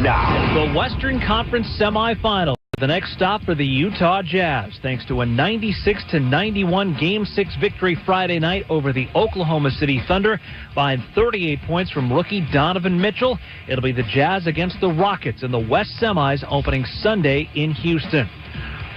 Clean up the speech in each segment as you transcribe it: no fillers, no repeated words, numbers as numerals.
now. The Western Conference semifinal. The next stop for the Utah Jazz, thanks to a 96-91 Game 6 victory Friday night over the Oklahoma City Thunder by 38 points from rookie Donovan Mitchell. It'll be the Jazz against the Rockets in the West semis opening Sunday in Houston.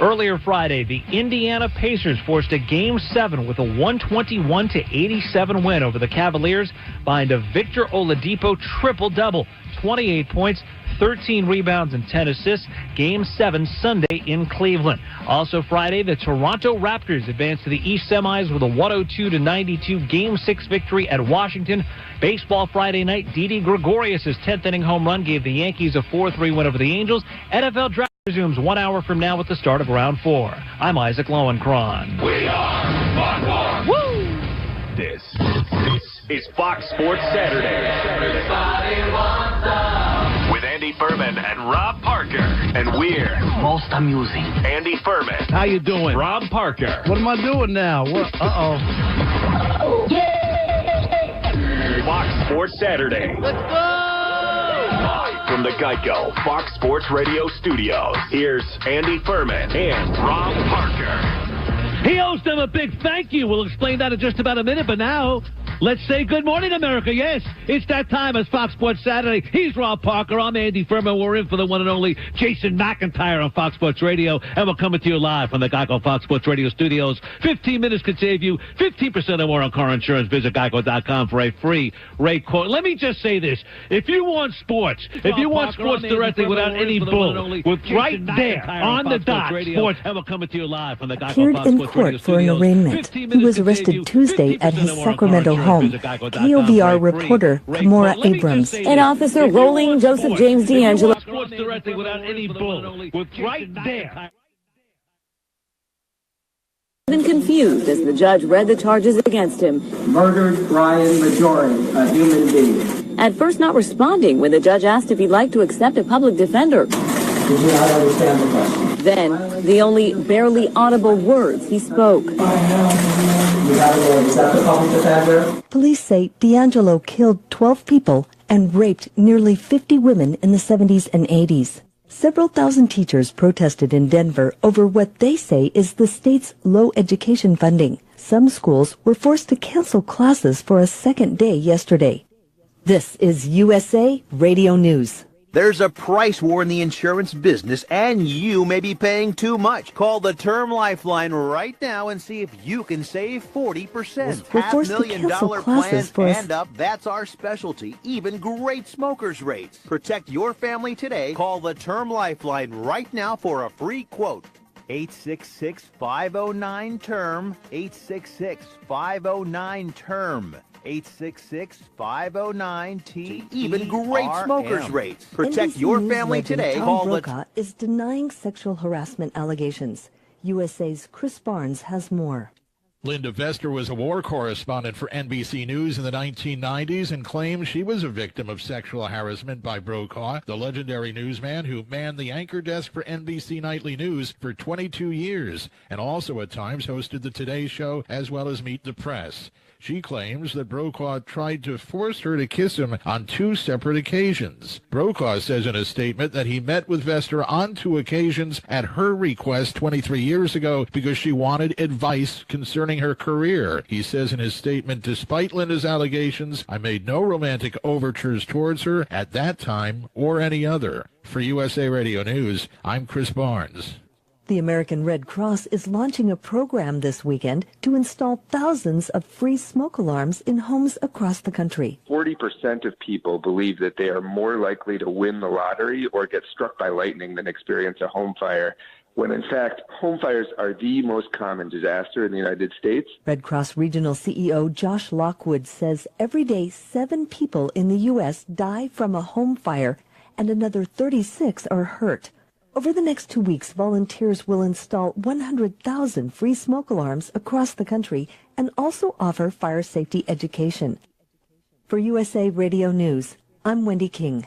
Earlier Friday, the Indiana Pacers forced a Game 7 with a 121-87 win over the Cavaliers behind a Victor Oladipo triple-double, 28 points, 13 rebounds and 10 assists. Game 7 Sunday in Cleveland. Also Friday, the Toronto Raptors advanced to the East semis with a 102-92 Game 6 victory at Washington. Baseball Friday night, Didi Gregorius' 10th inning home run gave the Yankees a 4-3 win over the Angels. NFL draft resumes 1 hour from now with the start of round 4. I'm Isaac Lowenkron. We are Fox Sports. Woo! This is Fox Sports Saturday. Everybody wants some. With Andy Furman and Rob Parker. And we're Most amusing. Andy Furman. How you doing? Rob Parker. What am I doing now? What? Uh-oh. Fox Sports Saturday. Let's go! Live from the Geico Fox Sports Radio studios. Here's Andy Furman and Rob Parker. He owes them a big thank you. We'll explain that in just about a minute, but now, let's say good morning, America. Yes, it's that time as Fox Sports Saturday. He's Rob Parker. I'm Andy Furman. We're in for the one and only Jason McIntyre on Fox Sports Radio, and we're coming to you live from the Geico Fox Sports Radio studios. 15 minutes could save you 15% or more on car insurance. Visit geico.com for a free rate quote. Let me just say this. If you want sports, directly without any bull, with right there on the dot, sports, and we're coming to you live from the Geico Fox Sports court for an arraignment. He was arrested Tuesday at his Sacramento home. KOVR reporter Kamora Abrams. An officer rolling Joseph James D'Angelo. Directly without any bull, with right there. Been confused as the judge read the charges against him. Murdered Bryan Majoring, a human being. At first not responding when the judge asked if he'd like to accept a public defender. Did you not understand the question? Then, the only barely audible words he spoke. You got to accept a public defender? Police say D'Angelo killed 12 people and raped nearly 50 women in the 70s and 80s. Several thousand teachers protested in Denver over what they say is the state's low education funding. Some schools were forced to cancel classes for a second day yesterday. This is USA Radio News. There's a price war in the insurance business, and you may be paying too much. Call the Term Lifeline right now and see if you can save 40%. $500,000 plans and up, that's our specialty. Even great smokers' rates. Protect your family today. Call the Term Lifeline right now for a free quote. 866-509-TERM. 866-509-TERM. 866-509-T. Even great smokers' rates. Protect your family today. Tom Brokaw is denying sexual harassment allegations. USA's Chris Barnes has more. Linda Vester was a war correspondent for NBC News in the 1990s and claims she was a victim of sexual harassment by Brokaw, the legendary newsman who manned the anchor desk for NBC Nightly News for 22 years and also at times hosted the Today Show as well as Meet the Press. She claims that Brokaw tried to force her to kiss him on 2 separate occasions. Brokaw says in a statement that he met with Vester on 2 occasions at her request 23 years ago because she wanted advice concerning her career. He says in his statement, despite Linda's allegations, I made no romantic overtures towards her at that time or any other. For USA Radio News, I'm Chris Barnes. The American Red Cross is launching a program this weekend to install thousands of free smoke alarms in homes across the country. 40% of people believe that they are more likely to win the lottery or get struck by lightning than experience a home fire, when in fact, home fires are the most common disaster in the United States. Red Cross Regional CEO Josh Lockwood says every day 7 people in the U.S. die from a home fire and another 36 are hurt. Over the next 2 weeks, volunteers will install 100,000 free smoke alarms across the country and also offer fire safety education. For USA Radio News, I'm Wendy King.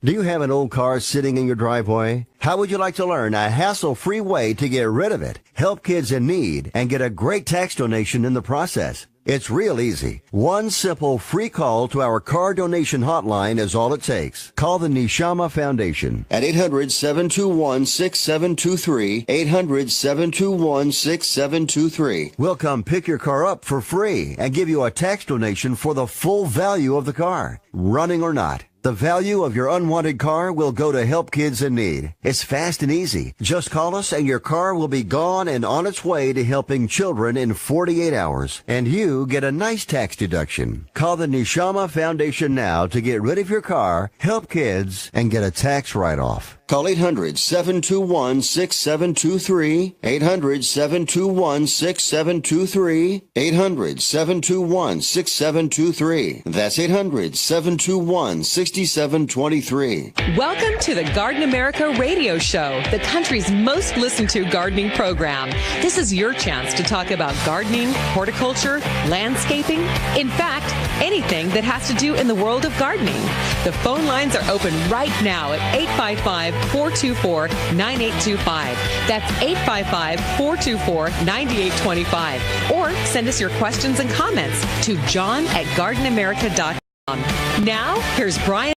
Do you have an old car sitting in your driveway? How would you like to learn a hassle-free way to get rid of it, help kids in need, and get a great tax donation in the process? It's real easy. One simple free call to our car donation hotline is all it takes. Call the Neshama Foundation at 800-721-6723, 800-721-6723. We'll come pick your car up for free and give you a tax donation for the full value of the car, running or not. The value of your unwanted car will go to help kids in need. It's fast and easy. Just call us and your car will be gone and on its way to helping children in 48 hours. And you get a nice tax deduction. Call the Neshama Foundation now to get rid of your car, help kids, and get a tax write-off. Call 800-721-6723, 800-721-6723, 800-721-6723. That's 800-721-6723. Welcome to the Garden America radio show, the country's most listened to gardening program. This is your chance to talk about gardening, horticulture, landscaping, in fact, anything that has to do in the world of gardening. The phone lines are open right now at 855-424-9825. That's 855-424-9825. Or send us your questions and comments to john@gardenamerica.com. Now, here's Bryan.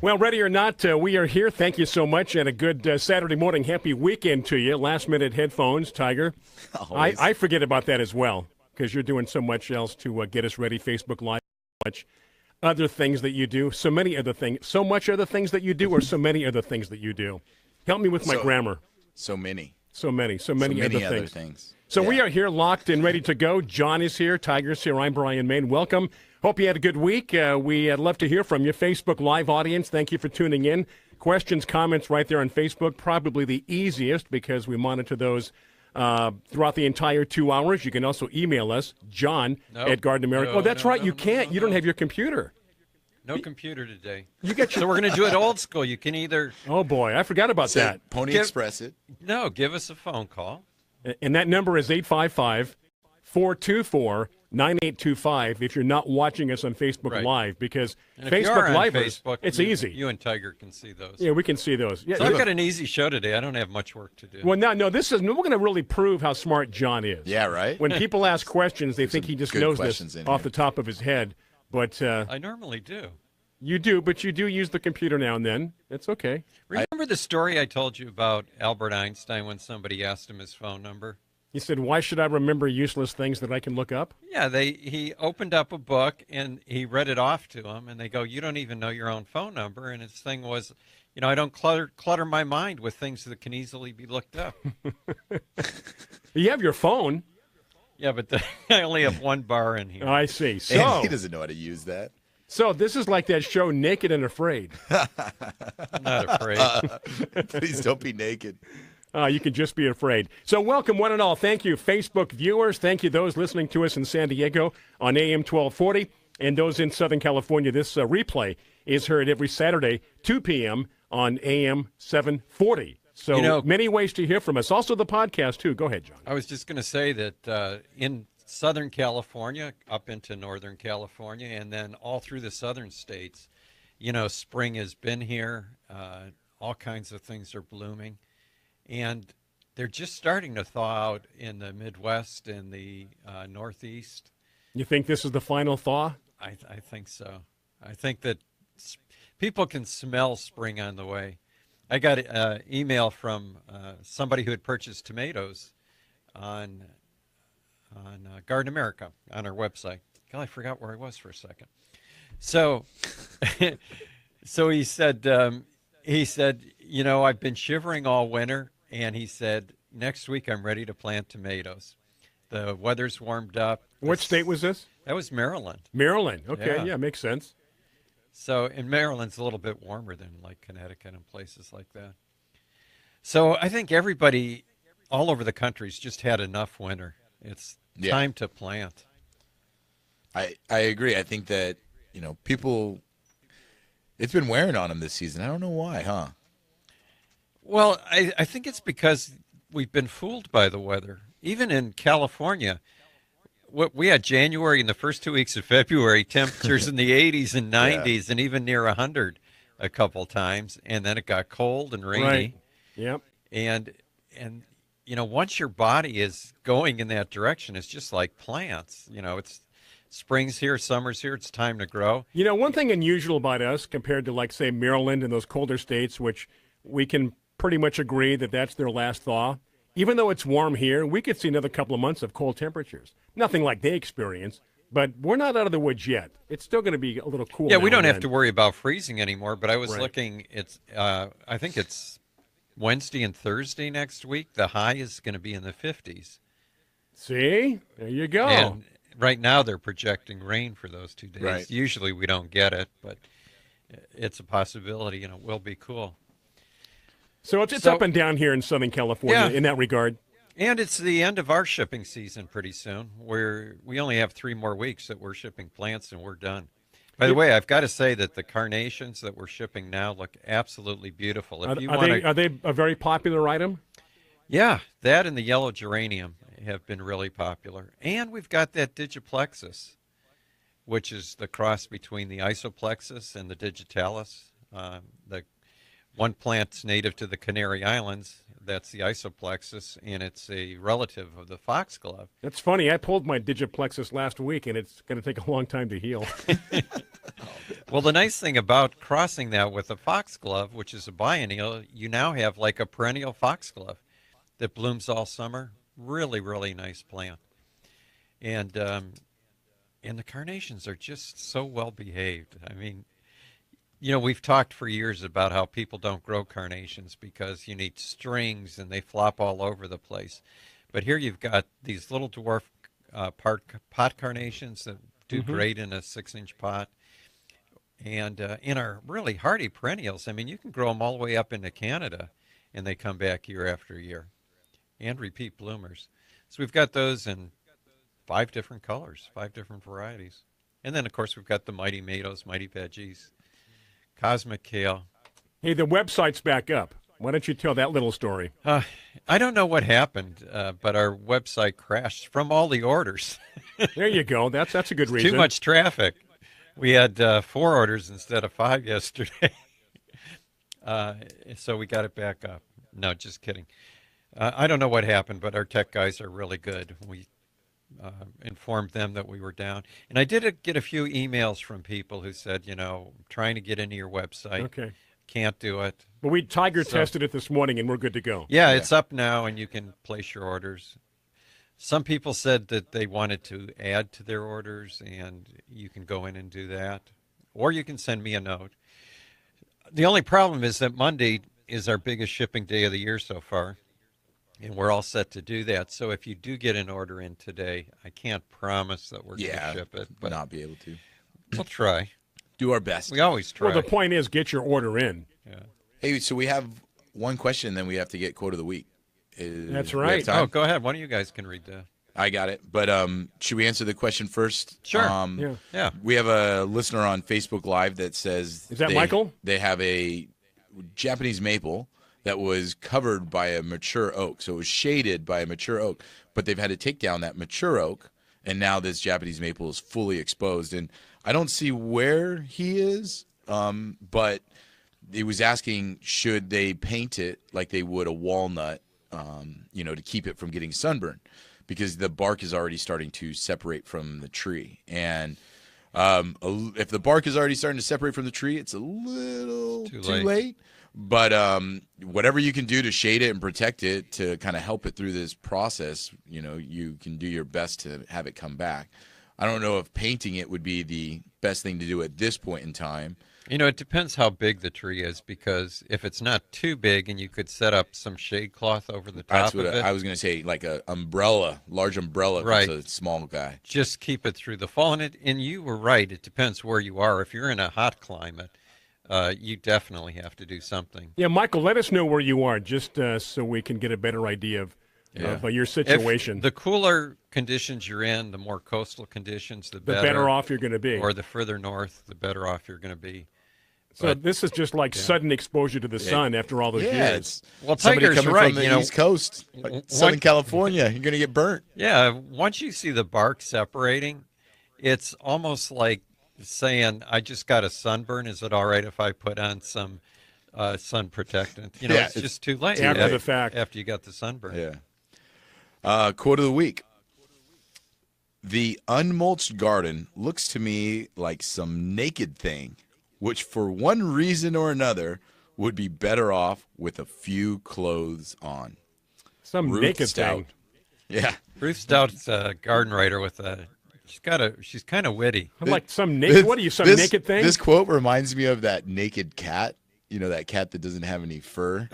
Well, ready or not, we are here. Thank you so much, and a good Saturday morning. Happy weekend to you. Last-minute headphones, Tiger. I forget about that as well, because you're doing so much else to get us ready. Facebook Live, much other things that you do. So many other things. So much other things that you do, or so many other things that you do. Help me with my grammar. So many other things. So we are here locked and ready to go. John is here. Tiger's here. I'm Bryan Main. Welcome. Hope you had a good week. We'd love to hear from you. Facebook Live audience, thank you for tuning in. Questions, comments right there on Facebook. Probably the easiest because we monitor those throughout the entire 2 hours. You can also email us, John at Garden America. Oh, that's right. You can't. You don't have your computer. No computer today. So we're going to do it old school. You can either... Oh, boy. I forgot about that. Pony Express it. No, give us a phone call. And that number is 855-424-9825 if you're not watching us on Facebook Live, because Facebook Live, it's easy. You and Tiger can see those. Yeah, we can see those. Yeah, so I've got an easy show today. I don't have much work to do. Well, we're going to really prove how smart John is. Yeah, right? When people ask questions, they think he just knows this off the top of his head. But I normally do. You do, but you do use the computer now and then. It's okay. Remember the story I told you about Albert Einstein when somebody asked him his phone number? He said, "Why should I remember useless things that I can look up?" Yeah, he opened up a book and he read it off to him, and they go, "You don't even know your own phone number." And his thing was, I don't clutter my mind with things that can easily be looked up. You have your phone. Yeah, but I only have one bar in here. Oh, I see. So and he doesn't know how to use that. So this is like that show, Naked and Afraid. I'm not afraid. Please don't be naked. You can just be afraid. So welcome, one and all. Thank you, Facebook viewers. Thank you, those listening to us in San Diego on AM 1240, and those in Southern California. This replay is heard every Saturday, 2 p.m. on AM 740. So many ways to hear from us. Also the podcast, too. Go ahead, John. I was just going to say that in Southern California, up into Northern California, and then all through the southern states, spring has been here. All kinds of things are blooming. And they're just starting to thaw out in the Midwest and the Northeast. You think this is the final thaw? I think so. I think that people can smell spring on the way. I got an email from somebody who had purchased tomatoes on Garden America on our website. God, I forgot where I was for a second. So, he said, I've been shivering all winter, and he said, next week I'm ready to plant tomatoes. The weather's warmed up. What state was this? That was Maryland. Maryland. Okay, yeah, makes sense. So, and Maryland's a little bit warmer than like Connecticut and places like that. So I think everybody all over the country's just had enough winter. It's time to plant. I agree. I think that, people, it's been wearing on them this season. I don't know why, huh? Well, I think it's because we've been fooled by the weather. Even in California, we had January and the first 2 weeks of February, temperatures in the 80s and 90s and even near 100. a couple times, and then it got cold and rainy. Right. Yep. And once your body is going in that direction, it's just like plants. It's spring's here, summer's here, it's time to grow. One thing unusual about us compared to, like, say, Maryland and those colder states, which we can pretty much agree that that's their last thaw. Even though it's warm here, we could see another couple of months of cold temperatures. Nothing like they experience, but we're not out of the woods yet. It's still going to be a little cool. Yeah, we don't have to worry about freezing anymore, but I was looking, I think it's Wednesday and Thursday next week. The high is going to be in the 50s. See? There you go. And right now they're projecting rain for those 2 days. Right. Usually we don't get it, but it's a possibility, and it will be cool. So it's up and down here in Southern California in that regard. And it's the end of our shipping season pretty soon. We only have 3 more weeks that we're shipping plants, and we're done. By the way, I've got to say that the carnations that we're shipping now look absolutely beautiful. Are they a very popular item? Yeah, that and the yellow geranium have been really popular. And we've got that digiplexus, which is the cross between the isoplexus and the digitalis. The one plant's native to the Canary Islands. That's the isoplexus, and it's a relative of the foxglove. That's funny. I pulled my digiplexus last week, and it's going to take a long time to heal. Well, the nice thing about crossing that with a foxglove, which is a biennial, you now have like a perennial foxglove that blooms all summer. Really, really nice plant. And the carnations are just so well behaved. I mean, we've talked for years about how people don't grow carnations because you need strings and they flop all over the place. But here you've got these little dwarf pot carnations that do great in a 6-inch pot. And in our really hardy perennials, I mean, you can grow them all the way up into Canada, and they come back year after year, and repeat bloomers. So we've got those in 5 different colors, 5 different varieties. And then, of course, we've got the mighty tomatoes, mighty veggies, cosmic kale. Hey, the website's back up. Why don't you tell that little story? I don't know what happened, but our website crashed from all the orders. There you go. That's a good reason. Too much traffic. We had 4 orders instead of 5 yesterday. So we got it back up. No, just kidding. I don't know what happened, but our tech guys are really good. We informed them that we were down. And I did get a few emails from people who said, trying to get into your website. Okay. Can't do it. But we tested it this morning, and we're good to go. Yeah, it's up now, and you can place your orders. Some people said that they wanted to add to their orders, and you can go in and do that. Or you can send me a note. The only problem is that Monday is our biggest shipping day of the year so far, and we're all set to do that. So if you do get an order in today, I can't promise that we're going to ship it. But not be able to. We'll try. Do our best. We always try. Well, the point is get your order in. Yeah. Hey, so we have one question, then we have to get quote of the week. That's right. Oh, go ahead. One of you guys can read that. I got it. But should we answer the question first? Sure. Yeah. We have a listener on Facebook Live that says... Is that Michael? They have a Japanese maple that was covered by a mature oak. So it was shaded by a mature oak. But they've had to take down that mature oak, and now this Japanese maple is fully exposed. And I don't see where he is, but he was asking, should they paint it like they would a walnut, to keep it from getting sunburned, because the bark is already starting to separate from the tree. And if the bark is already starting to separate from the tree, it's a little too late. But whatever you can do to shade it and protect it to kind of help it through this process, you can do your best to have it come back. I don't know if painting it would be the best thing to do at this point in time. It depends how big the tree is, because if it's not too big and you could set up some shade cloth over the top of it. I was going to say, like a umbrella, large umbrella right. If it's a small guy. Just keep it through the fall. And you were right. It depends where you are. If you're in a hot climate, you definitely have to do something. Yeah, Michael, let us know where you are, just so we can get a better idea of your situation. If the cooler conditions you're in, the more coastal conditions, the better off you're going to be. Or the further north, the better off you're going to be. So this is just like sudden exposure to the sun after all those years. Well, somebody Tiger's coming right. from the East Coast, like Southern California, you're going to get burnt. Yeah, once you see the bark separating, it's almost like saying, I just got a sunburn. Is it all right if I put on some sun protectant? You know, it's just too late. After the fact. After you got the sunburn. Yeah. Quote of the week. The unmulched garden looks to me like some naked thing, which for one reason or another would be better off with a few clothes on. Some Ruth naked Stout. thing. Yeah. Ruth Stout's a garden writer with she's kind of witty. I'm like some naked. What are you, some naked thing? This quote reminds me of that naked cat. You know, that cat that doesn't have any fur,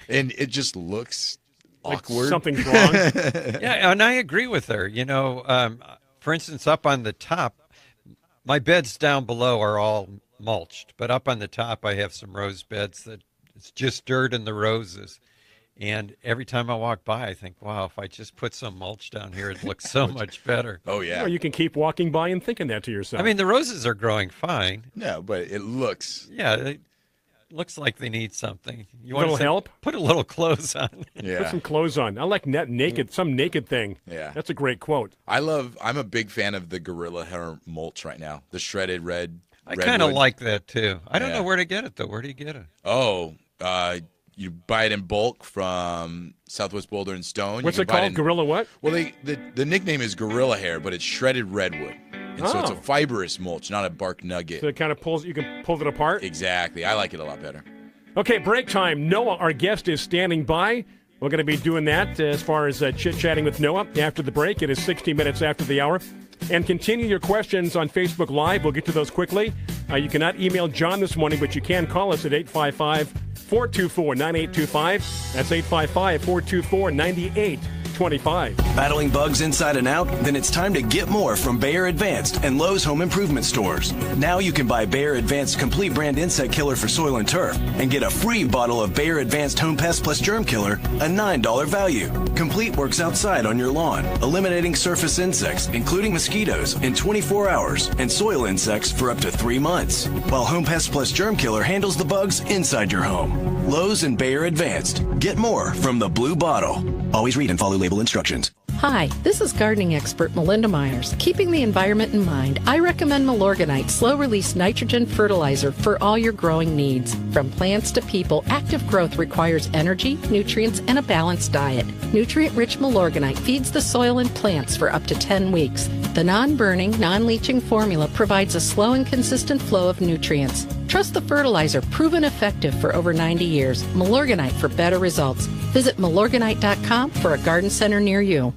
and it just looks awkward. Something's wrong. Yeah, and I agree with her. You know, for instance, up on the top, my beds down below are all mulched, but up on the top I have some rose beds that it's just dirt in the roses. And every time I walk by, I think, wow, if I just put some mulch down here, it looks so much better. Oh, yeah. Or you can keep walking by and thinking that to yourself. I mean, the roses are growing fine. No, but it looks. Yeah, it looks like they need something. You want help? Put a little clothes on. Yeah. Put some clothes on. I like naked, some naked thing. Yeah. That's a great quote. I'm a big fan of the Gorilla Hair mulch right now. The shredded red. I kind of like that, too. I don't know where to get it, though. Where do you get it? Oh, you buy it in bulk from Southwest Boulder and Stone. What's it called? Gorilla what? Well, the nickname is Gorilla Hair, but it's shredded redwood. And so it's a fibrous mulch, not a bark nugget. So it kind of you can pull it apart? Exactly. I like it a lot better. Okay, break time. Noah, our guest, is standing by. We're going to be doing that as far as chit-chatting with Noah after the break. It is 60 minutes after the hour. And continue your questions on Facebook Live. We'll get to those quickly. You cannot email John this morning, but you can call us at 855-424-9825. That's 855-424-9825. Battling bugs inside and out? Then it's time to get more from Bayer Advanced and Lowe's Home Improvement stores. Now you can buy Bayer Advanced Complete Brand Insect Killer for soil and turf and get a free bottle of Bayer Advanced Home Pest Plus Germ Killer, a $9 value. Complete works outside on your lawn, eliminating surface insects, including mosquitoes, in 24 hours and soil insects for up to 3 months. While Home Pest Plus Germ Killer handles the bugs inside your home. Lowe's and Bayer Advanced. Get more from the blue bottle. Always read and follow label instructions. Hi, this is gardening expert Melinda Myers. Keeping the environment in mind, I recommend Milorganite slow-release nitrogen fertilizer for all your growing needs. From plants to people, active growth requires energy, nutrients, and a balanced diet. Nutrient-rich Milorganite feeds the soil and plants for up to 10 weeks. The non-burning, non-leaching formula provides a slow and consistent flow of nutrients. Trust the fertilizer, proven effective for over 90 years. Milorganite for better results. Visit Milorganite.com for a garden center near you.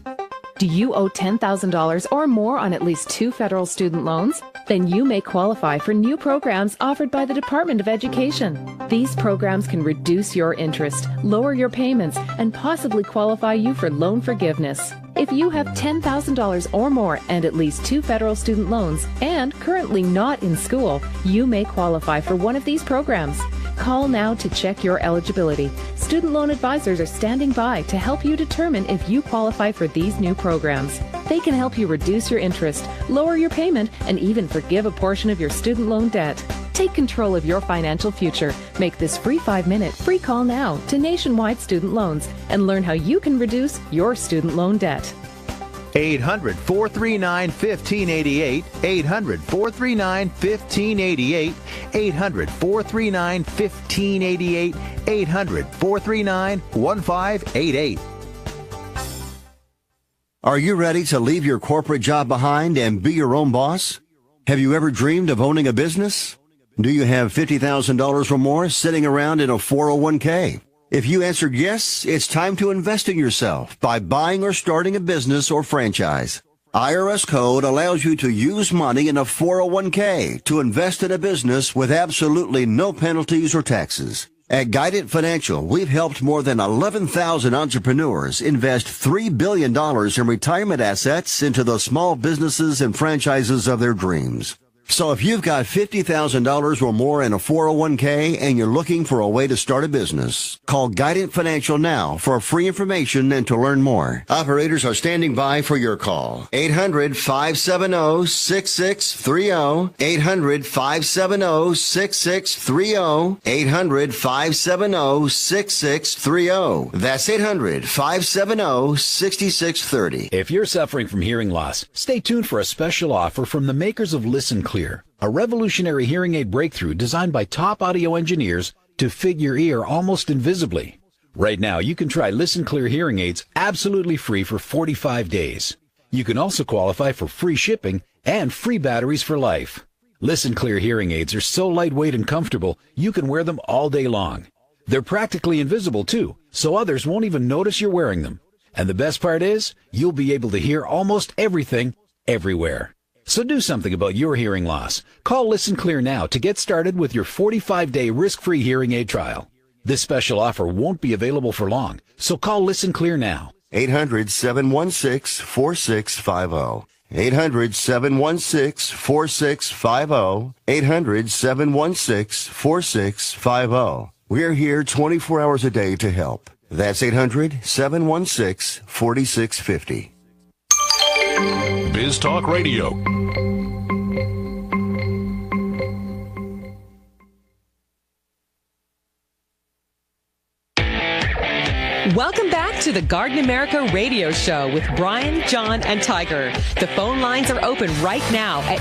Do you owe $10,000 or more on at least 2 federal student loans? Then you may qualify for new programs offered by the Department of Education. These programs can reduce your interest, lower your payments, and possibly qualify you for loan forgiveness. If you have $10,000 or more and at least 2 federal student loans and currently not in school, you may qualify for one of these programs. Call now to check your eligibility. Student loan advisors are standing by to help you determine if you qualify for these new programs. They can help you reduce your interest, lower your payment, and even forgive a portion of your student loan debt. Take control of your financial future. Make this free 5-minute free call now to Nationwide Student Loans and learn how you can reduce your student loan debt. 800-439-1588, 800-439-1588, 800-439-1588, 800-439-1588. Are you ready to leave your corporate job behind and be your own boss? Have you ever dreamed of owning a business? Do you have $50,000 or more sitting around in a 401k? If you answered yes, it's time to invest in yourself by buying or starting a business or franchise. IRS code allows you to use money in a 401k to invest in a business with absolutely no penalties or taxes. At Guidant Financial, we've helped more than 11,000 entrepreneurs invest $3 billion in retirement assets into the small businesses and franchises of their dreams. So if you've got $50,000 or more in a 401k and you're looking for a way to start a business, call Guidant Financial now for free information and to learn more. Operators are standing by for your call. 800-570-6630. 800-570-6630. 800-570-6630. That's 800-570-6630. If you're suffering from hearing loss, stay tuned for a special offer from the makers of Listen Clear. Clear, a revolutionary hearing aid breakthrough designed by top audio engineers to fit your ear almost invisibly. Right now, you can try Listen Clear hearing aids absolutely free for 45 days. You can also qualify for free shipping and free batteries for life. Listen Clear hearing aids are so lightweight and comfortable, you can wear them all day long. They're practically invisible, too, so others won't even notice you're wearing them. And the best part is, you'll be able to hear almost everything, everywhere. So do something about your hearing loss. Call Listen Clear now to get started with your 45-day risk-free hearing aid trial. This special offer won't be available for long, so call Listen Clear now. 800-716-4650. 800-716-4650. 800-716-4650. We're here 24 hours a day to help. That's 800-716-4650. Biz Talk Radio. Welcome back to the Garden America radio show with Bryan, John, and Tiger. The phone lines are open right now at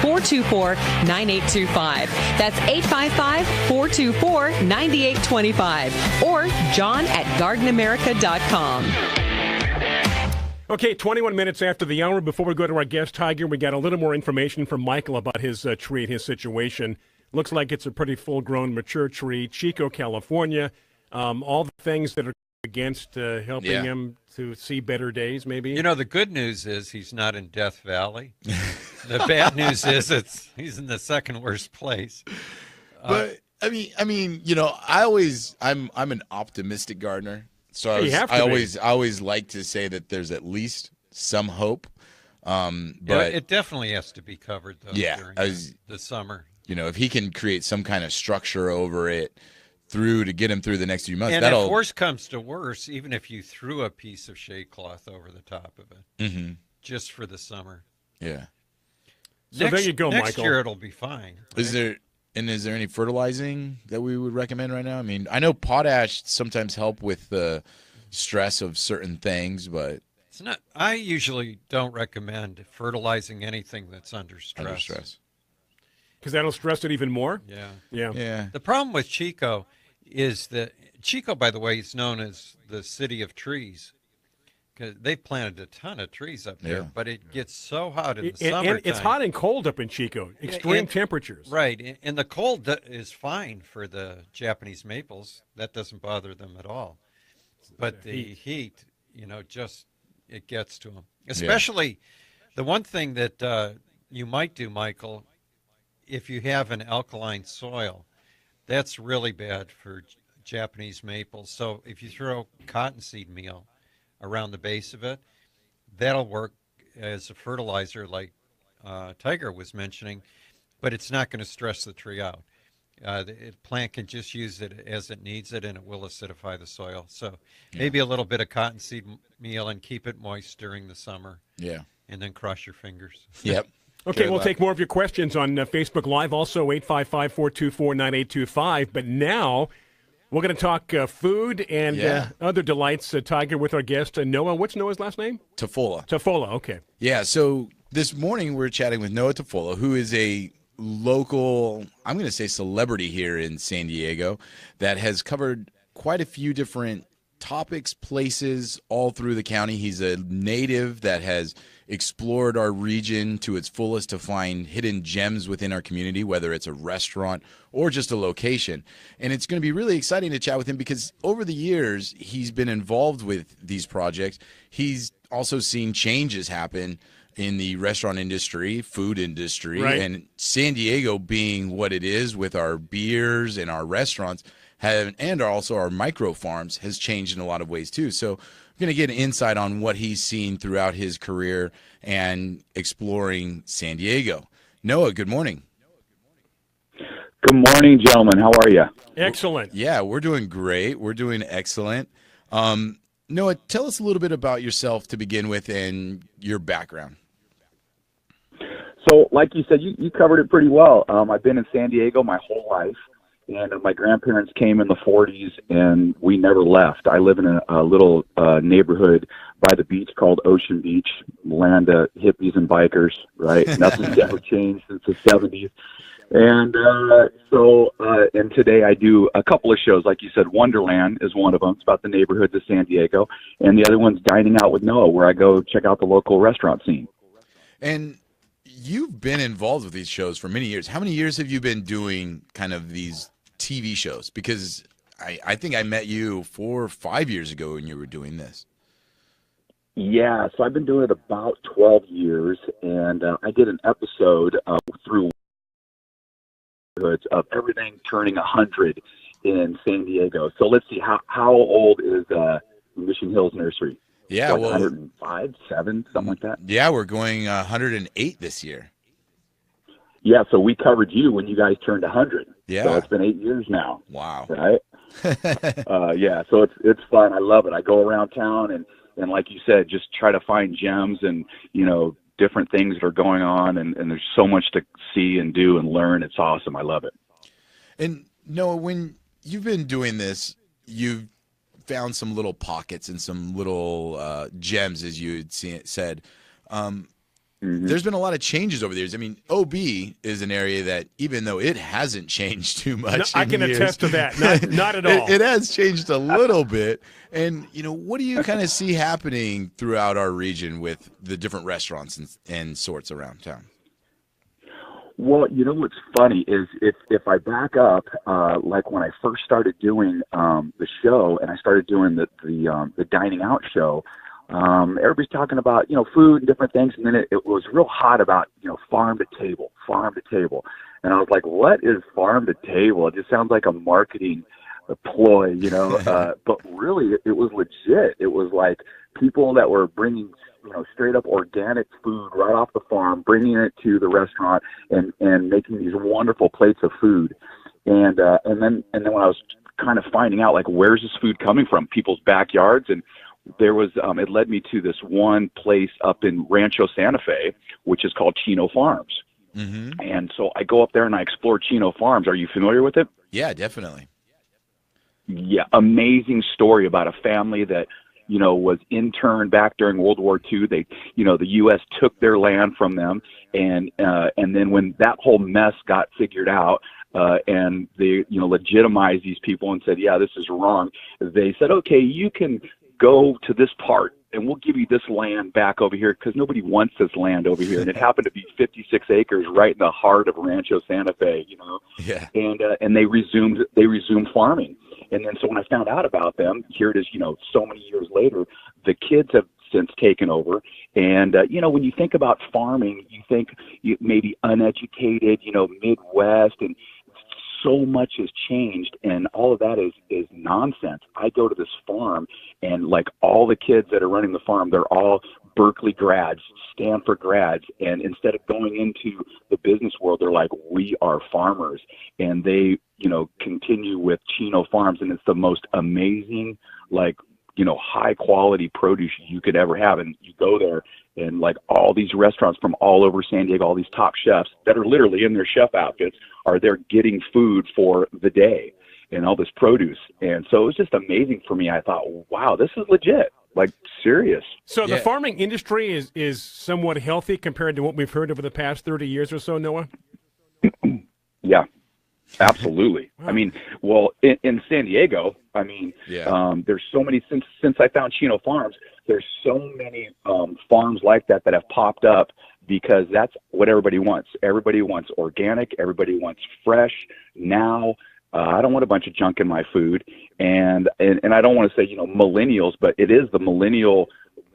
855-424-9825. That's 855-424-9825. Or John at gardenamerica.com. Okay, 21 minutes after the hour. Before we go to our guest, Tiger, we got a little more information from Michael about his tree and his situation. Looks like it's a pretty full-grown, mature tree. Chico, California. All the things that are against helping him to see better days, maybe. You know, the good news is he's not in Death Valley. The bad news is he's in the second worst place. But I mean, you know, I'm an optimistic gardener, so I always like to say that there's at least some hope. But it definitely has to be covered though. Yeah, during the summer. You know, if he can create some kind of structure over it. To get him through the next few months. And if worse comes to worse, even if you threw a piece of shade cloth over the top of it, just for the summer. Yeah. So there you go, Michael. Next year it'll be fine. Right? Is there any fertilizing that we would recommend right now? I mean, I know potash sometimes help with the stress of certain things, but it's not. I usually don't recommend fertilizing anything that's under stress. Because that'll stress it even more? Yeah. The problem with Chico is that Chico, by the way, is known as the city of trees because they planted a ton of trees up there, but it gets so hot in the summertime. It's hot and cold up in Chico, extreme temperatures. Right, and the cold is fine for the Japanese maples. That doesn't bother them at all. But the heat, you know, it gets to them. Especially the one thing that you might do, Michael, if you have an alkaline soil, that's really bad for Japanese maples. So if you throw cottonseed meal around the base of it, that'll work as a fertilizer like Tiger was mentioning, but it's not going to stress the tree out. The plant can just use it as it needs it, and it will acidify the soil. So maybe a little bit of cottonseed meal and keep it moist during the summer. Yeah. And then cross your fingers. Yep. Okay, we'll take more of your questions on Facebook Live, also 855-424-9825. But now we're going to talk food and other delights, Tiger, with our guest, Noah. What's Noah's last name? Tafolla. Tafolla, okay. Yeah, so this morning we're chatting with Noah Tafolla, who is a local, I'm going to say celebrity here in San Diego that has covered quite a few different topics, places all through the county. He's a native that has explored our region to its fullest to find hidden gems within our community, whether it's a restaurant or just a location. And it's going to be really exciting to chat with him because over the years, he's been involved with these projects. He's also seen changes happen in the restaurant industry, food industry, and San Diego being what it is with our beers and our restaurants and also our micro farms has changed in a lot of ways too. So I'm going to get an insight on what he's seen throughout his career and exploring San Diego. Noah, good morning. Good morning, gentlemen. How are you? Excellent. Yeah, we're doing great. We're doing excellent. Noah, tell us a little bit about yourself to begin with and your background. So, like you said, you covered it pretty well. I've been in San Diego my whole life, And my grandparents came in the 40s, and we never left. I live in a little neighborhood by the beach called Ocean Beach, land of hippies and bikers, right? Nothing's ever changed since the 70s. And and today I do a couple of shows. Like you said, Wonderland is one of them. It's about the neighborhoods of San Diego. And the other one's Dining Out with Noah, where I go check out the local restaurant scene. And you've been involved with these shows for many years. How many years have you been doing kind of these TV shows? Because I think I met you 4 or 5 years ago when you were doing this. Yeah, so I've been doing it about 12 years, and I did an episode through of everything turning 100 in San Diego. So let's see, how old is Mission Hills Nursery? Yeah, like well, 105, 7, something like that. Yeah, we're going 108 this year. Yeah, so we covered you when you guys turned 100. Yeah, so it's been 8 years now. Wow. Right? Yeah, so it's fun. I love it. I go around town and like you said, just try to find gems and different things that are going on, and there's so much to see and do and learn. It's awesome. I love it. And Noah, when you've been doing this, you've found some little pockets and some little gems, as you had said. There's been a lot of changes over the years. I mean, OB is an area that, even though it hasn't changed too much, no, I can attest to that. Not at all. It has changed a little bit. And what do you kind of see happening throughout our region with the different restaurants and sorts around town? Well, what's funny is if I back up, like when I first started doing the show, and I started doing the dining out show, everybody's talking about food and different things, and then it was real hot about farm to table, and I was like, what is farm to table? It just sounds like a marketing ploy, but really it was legit. It was like people that were bringing straight up organic food right off the farm, bringing it to the restaurant and making these wonderful plates of food. And then when I was kind of finding out, like, where's this food coming from? People's backyards. And there was, it led me to this one place up in Rancho Santa Fe, which is called Chino Farms. Mm-hmm. And so I go up there and I explore Chino Farms. Are you familiar with it? Yeah, definitely. Yeah. Amazing story about a family that, was interned back during World War II. They, the U.S. took their land from them. And then when that whole mess got figured out, and they, legitimized these people and said, yeah, this is wrong. They said, okay, you can go to this part and we'll give you this land back over here, because nobody wants this land over here. And it happened to be 56 acres right in the heart of Rancho Santa Fe, Yeah. And they resumed farming. And then so when I found out about them, here it is, so many years later, the kids have since taken over. And, when you think about farming, you think maybe uneducated, Midwest, and so much has changed, and all of that is nonsense. I go to this farm, and like all the kids that are running the farm, they're all Berkeley grads, Stanford grads, and instead of going into the business world, they're like, we are farmers, and they, continue with Chino Farms, and it's the most amazing, like, high quality produce you could ever have. And you go there, and like all these restaurants from all over San Diego, all these top chefs that are literally in their chef outfits are there getting food for the day and all this produce. And so it was just amazing for me. I thought, wow, this is legit, like serious. So the farming industry is somewhat healthy compared to what we've heard over the past 30 years or so, Noah? Yeah. Absolutely. Wow. I mean, well, in San Diego, there's so many, since I found Chino Farms, there's so many farms like that have popped up, because that's what everybody wants. Everybody wants organic. Everybody wants fresh. Now, I don't want a bunch of junk in my food. And I don't want to say, millennials, but it is the millennial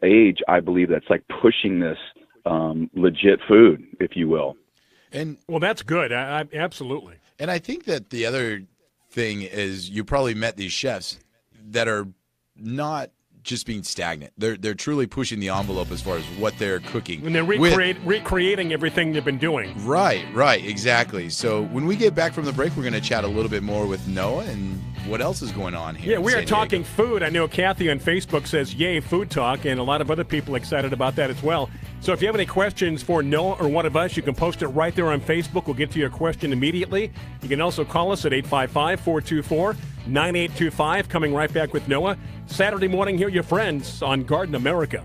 age, I believe, that's like pushing this legit food, if you will. And well, that's good. Absolutely. And I think that the other thing is, you probably met these chefs that are not just being stagnant. They're truly pushing the envelope as far as what they're cooking. And they're recreating everything they've been doing. Right, exactly. So when we get back from the break, we're going to chat a little bit more with Noah and what else is going on here. Yeah, we are talking food. I know Kathy on Facebook says, yay, food talk, and a lot of other people excited about that as well. So if you have any questions for Noah or one of us, you can post it right there on Facebook. We'll get to your question immediately. You can also call us at 855-424-9825. Coming right back with Noah. Saturday morning, hear your friends on Garden America.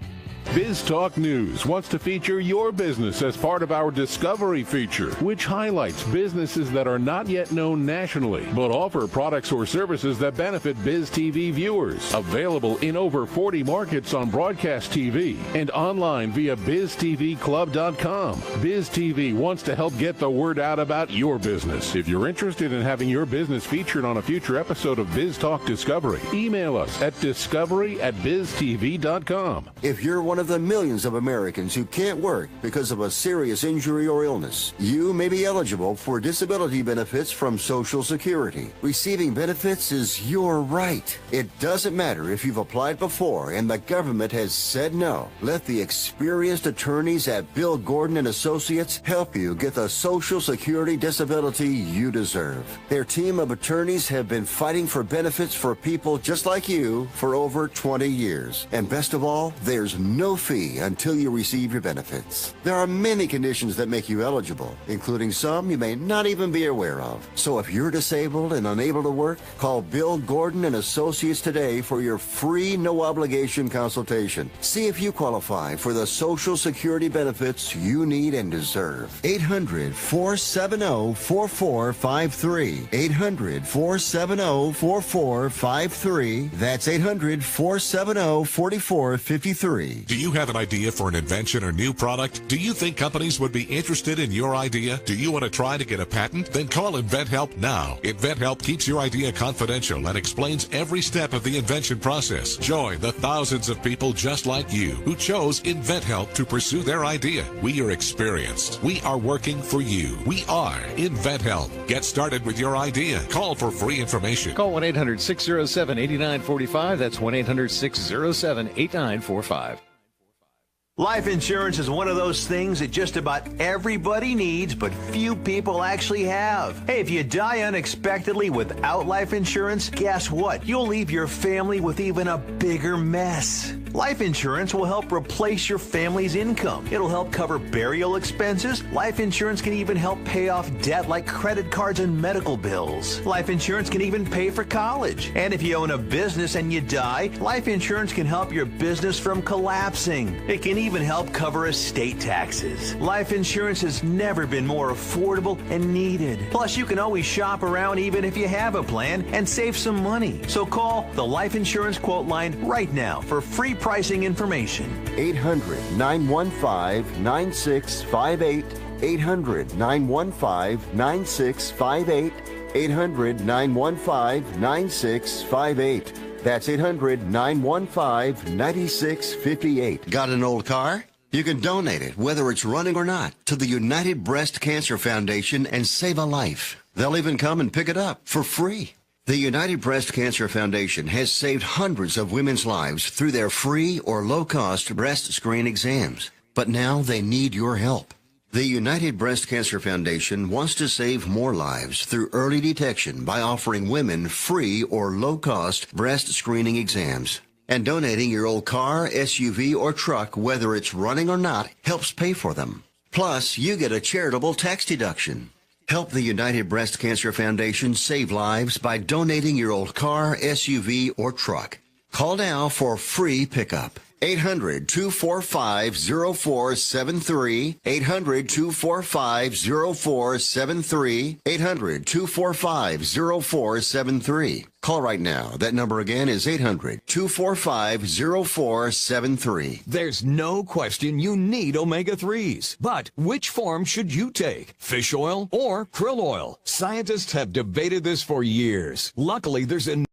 Biz Talk News wants to feature your business as part of our Discovery feature, which highlights businesses that are not yet known nationally, but offer products or services that benefit Biz TV viewers. Available in over 40 markets on broadcast TV and online via biztvclub.com. Biz TV wants to help get the word out about your business. If you're interested in having your business featured on a future episode of Biz Talk Discovery, email us at discovery@biztv.com. If you're one of the millions of Americans who can't work because of a serious injury or illness, you may be eligible for disability benefits from Social Security. Receiving benefits is your right. It doesn't matter if you've applied before and the government has said no. Let the experienced attorneys at Bill Gordon and Associates help you get the Social Security disability you deserve. Their team of attorneys have been fighting for benefits for people just like you for over 20 years. And best of all, there's no fee until you receive your benefits. There are many conditions that make you eligible, including some you may not even be aware of. So if you're disabled and unable to work, call Bill Gordon and Associates today for your free, no-obligation consultation. See if you qualify for the Social Security benefits you need and deserve. 800-470-4453. 800-470-4453. That's 800-470-4453. Do you have an idea for an invention or new product? Do you think companies would be interested in your idea? Do you want to try to get a patent? Then call InventHelp now. InventHelp keeps your idea confidential and explains every step of the invention process. Join the thousands of people just like you who chose InventHelp to pursue their idea. We are experienced. We are working for you. We are InventHelp. Get started with your idea. Call for free information. Call 1-800-607-8945. That's 1-800-607-8945. Life insurance is one of those things that just about everybody needs, but few people actually have. Hey, if you die unexpectedly without life insurance, guess what? You'll leave your family with even a bigger mess. Life insurance will help replace your family's income. It'll help cover burial expenses. Life insurance can even help pay off debt like credit cards and medical bills. Life insurance can even pay for college. And if you own a business and you die, life insurance can help your business from collapsing. It can even help cover estate taxes. Life insurance has never been more affordable and needed. Plus, you can always shop around even if you have a plan and save some money. So call the Life Insurance Quote Line right now for free pricing information. 800-915-9658. 800-915-9658. 800-915-9658. That's 800-915-9658. Got an old car? You can donate it, whether it's running or not, to the United Breast Cancer Foundation and save a life. They'll even come and pick it up for free. The United Breast Cancer Foundation has saved hundreds of women's lives through their free or low-cost breast screen exams. But now they need your help. The United Breast Cancer Foundation wants to save more lives through early detection by offering women free or low-cost breast screening exams. And donating your old car, SUV, or truck, whether it's running or not, helps pay for them. Plus, you get a charitable tax deduction. Help the United Breast Cancer Foundation save lives by donating your old car, SUV, or truck. Call now for free pickup. 800-245-0473. 800-245-0473. 800-245-0473. Call right now. That number again is 800-245-0473. There's no question you need omega-3s. But which form should you take? Fish oil or krill oil? Scientists have debated this for years. Luckily, there's a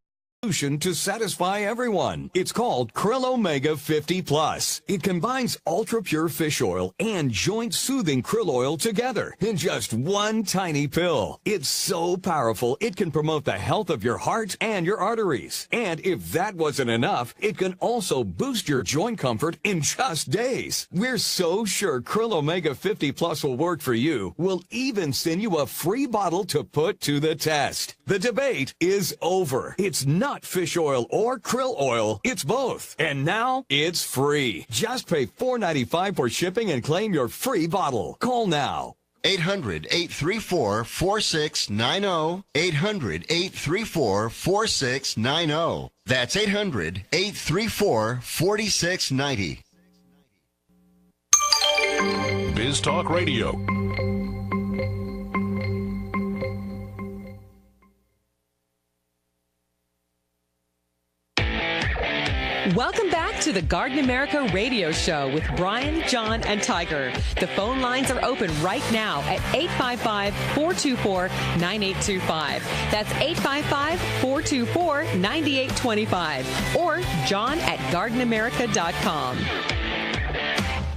solution to satisfy everyone. It's called Krill Omega 50 Plus. It combines ultra-pure fish oil and joint-soothing krill oil together in just one tiny pill. It's so powerful, it can promote the health of your heart and your arteries. And if that wasn't enough, it can also boost your joint comfort in just days. We're so sure Krill Omega 50 Plus will work for you. We'll even send you a free bottle to put to the test. The debate is over. It's not fish oil or krill oil. It's both. And now it's free. Just pay $4.95 for shipping and claim your free bottle. Call now. 800-834-4690. 800-834-4690. That's 800-834-4690. Biz Talk Radio. Welcome back to the Garden America Radio Show with Bryan, John, and Tiger. The phone lines are open right now at 855-424-9825. That's 855-424-9825. Or John at gardenamerica.com.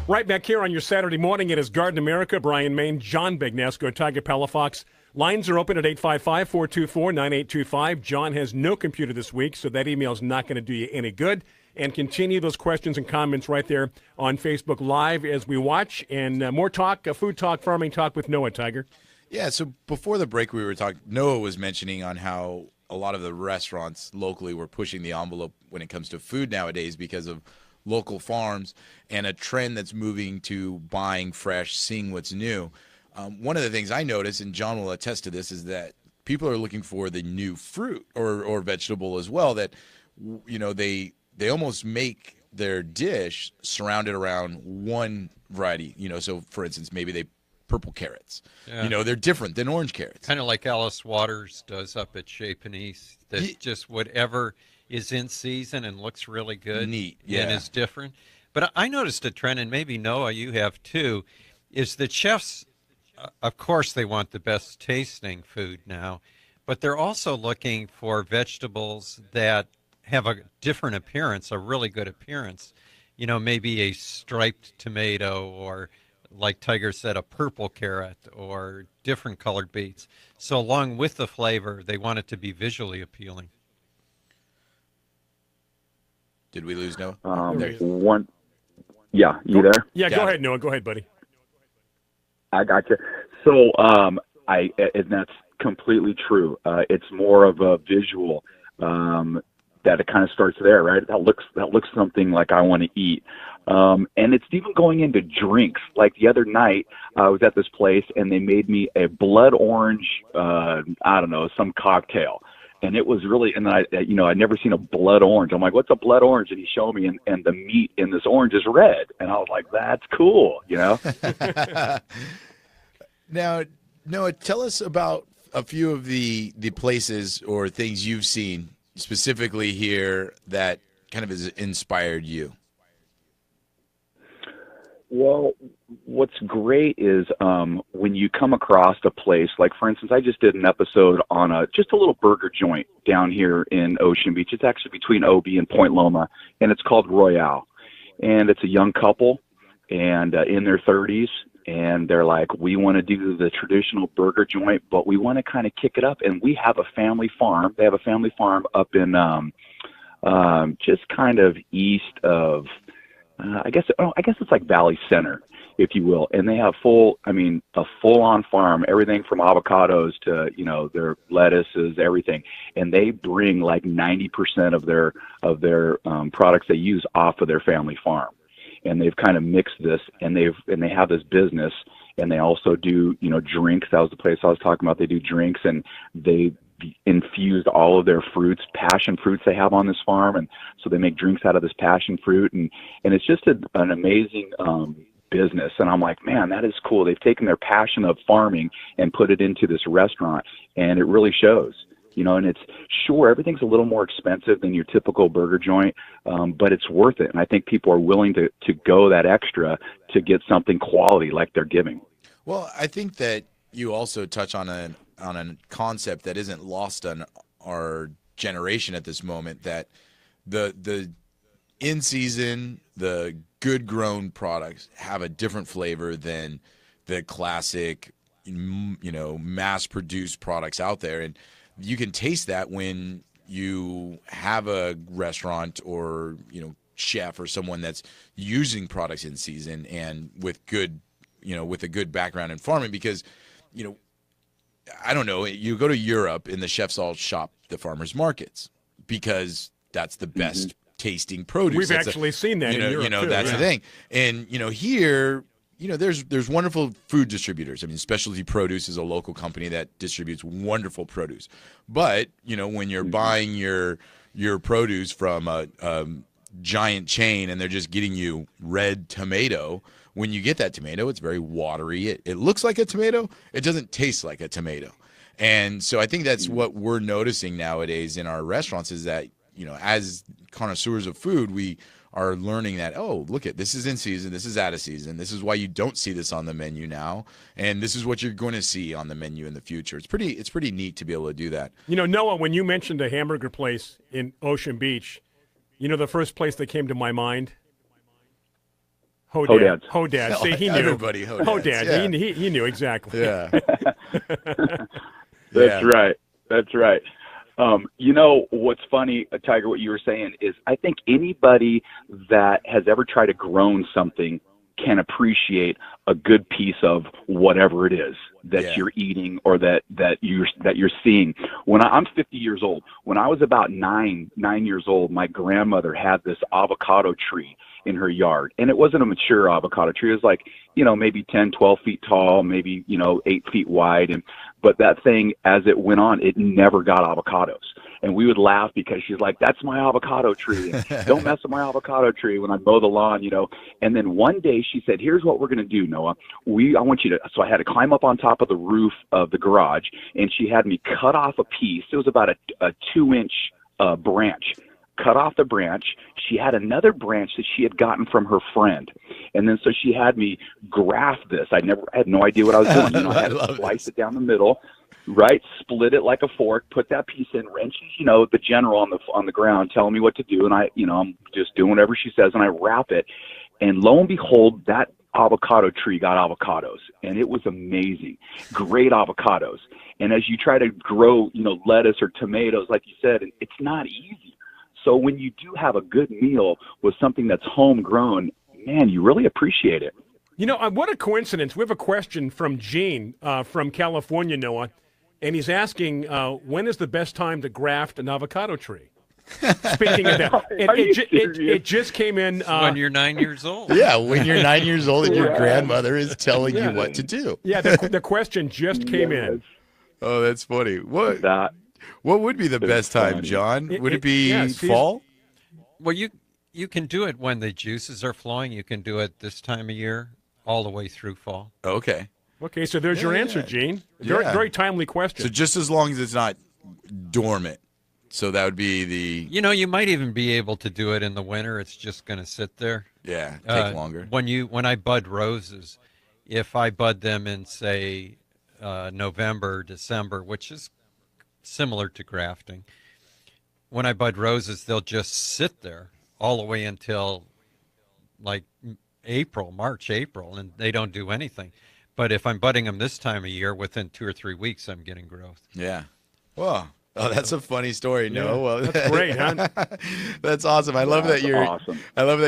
Right back here on your Saturday morning, it is Garden America, Bryan, Maine, John Bagnasco, Tiger Palafox. Lines are open at 855-424-9825. John has no computer this week, so that email is not going to do you any good. And continue those questions and comments right there on Facebook Live as we watch. And more talk, food talk, farming talk with Noah, Tiger. Yeah, so before the break we were talking, Noah was mentioning on how a lot of the restaurants locally were pushing the envelope when it comes to food nowadays because of local farms and a trend that's moving to buying fresh, seeing what's new. One of the things I noticed, and John will attest to this, is that people are looking for the new fruit or vegetable as well, that, you know, they almost make their dish surrounded around one variety. You know, so for instance, maybe they purple carrots. Yeah. You know, they're different than orange carrots. Kind of like Alice Waters does up at Chez Panisse. That just whatever is in season and looks really good. Neat, and is different. But I noticed a trend, and maybe Noah, you have too, is that chefs, of course, they want the best tasting food now, but they're also looking for vegetables that have a different appearance, a really good appearance. You know, maybe a striped tomato, or like Tiger said, a purple carrot, or different colored beets. So along with the flavor, they want it to be visually appealing. Did we lose Noah? Yeah, you there? Yeah, go ahead, Noah. Go ahead, buddy. I got you. So, and that's completely true. It's more of a visual that it kind of starts there, right? That looks something like I want to eat. And it's even going into drinks. Like the other night, I was at this place and they made me a blood orange, I don't know, some cocktail. And it was really, and I'd never seen a blood orange. I'm like, what's a blood orange? And he showed me, and the meat in this orange is red. And I was like, that's cool, you know? Now, Noah, tell us about a few of the places or things you've seen specifically here that kind of has inspired you. Well, what's great is when you come across a place, like, for instance, I just did an episode on just a little burger joint down here in Ocean Beach. It's actually between OB and Point Loma, and it's called Royale. And it's a young couple and in their 30s, and they're like, we want to do the traditional burger joint, but we want to kind of kick it up. And we have a family farm. They have a family farm up in just kind of east of, I guess it's like Valley Center, if you will. And they have a full-on farm, everything from avocados to, their lettuces, everything. And they bring like 90% of their products they use off of their family farm. And they've kind of mixed this, and they have this business, and they also do, drinks. That was the place I was talking about. They do drinks, and they infused all of their fruits, passion fruits they have on this farm, and so they make drinks out of this passion fruit, and it's just an amazing business. And I'm like, man, that is cool. They've taken their passion of farming and put it into this restaurant, and it really shows. And it's sure everything's a little more expensive than your typical burger joint, but it's worth it. And I think people are willing to go that extra to get something quality like they're giving. Well, I think that you also touch on a concept that isn't lost on our generation at this moment, that the in season, the good grown products have a different flavor than the classic, mass produced products out there. And you can taste that when you have a restaurant or, chef or someone that's using products in season and with good, with a good background in farming, because, I don't know, you go to Europe and the chefs all shop the farmers markets because that's the best tasting produce. We've actually seen that in Europe, too, that's the thing. And, here, there's wonderful food distributors. I mean, Specialty Produce is a local company that distributes wonderful produce. But, when you're buying your produce from a giant chain and they're just getting you red tomato, when you get that tomato, it's very watery. It looks like a tomato. It doesn't taste like a tomato. And so I think that's what we're noticing nowadays in our restaurants is that, as connoisseurs of food, we are learning that, this is in season, this is out of season, this is why you don't see this on the menu now, and this is what you're going to see on the menu in the future. It's pretty neat to be able to do that. Noah, when you mentioned a hamburger place in Ocean Beach, the first place that came to my mind? Hodad's. Hodad's. See, he knew. Everybody, Hodad's. Yeah. He knew exactly. Yeah. That's right. That's right. What's funny, Tiger, what you were saying is I think anybody that has ever tried to grown something can appreciate a good piece of whatever it is that you're eating or that you're seeing. I'm 50 years old. When I was about 9 years old, my grandmother had this avocado tree in her yard, and it wasn't a mature avocado tree. It was like, maybe 10, 12 feet tall, maybe, 8 feet wide. But that thing, as it went on, it never got avocados. And we would laugh because she's like, that's my avocado tree. And don't mess with my avocado tree when I mow the lawn, And then one day she said, here's what we're going to do, Noah. I want you to, so I had to climb up on top of the roof of the garage, and she had me cut off a piece. It was about a 2-inch branch. Cut off the branch. She had another branch that she had gotten from her friend. And then so she had me graft this. I had no idea what I was doing. I had to slice it down the middle, right? Split it like a fork, put that piece in, wrenches, the general on the ground telling me what to do. And I'm just doing whatever she says, and I wrap it. And lo and behold, that avocado tree got avocados, and it was amazing. Great avocados. And as you try to grow, lettuce or tomatoes, like you said, it's not easy. So when you do have a good meal with something that's homegrown, man, you really appreciate it. What a coincidence. We have a question from Gene from California, Noah, and he's asking, when is the best time to graft an avocado tree? Speaking of that, it just came in. When you're 9 years old. Yeah, when you're 9 years old and your grandmother is telling you what to do. Yeah, the question just came in. Oh, that's funny. What would be the best time, John? Would it be fall? Well, you can do it when the juices are flowing. You can do it this time of year all the way through fall. Okay. Okay, so there's your answer, Gene. Very timely question. So just as long as it's not dormant. So that would be the... you might even be able to do it in the winter. It's just going to sit there. Yeah, take longer. When I bud roses, if I bud them in, say, November, December, which is similar to grafting, when I bud roses, they'll just sit there all the way until like March, April, and they don't do anything. But if I'm budding them this time of year, within 2 or 3 weeks, I'm getting growth. Yeah. Well, that's a funny story, no? Well, that's great, huh? That's awesome. I love that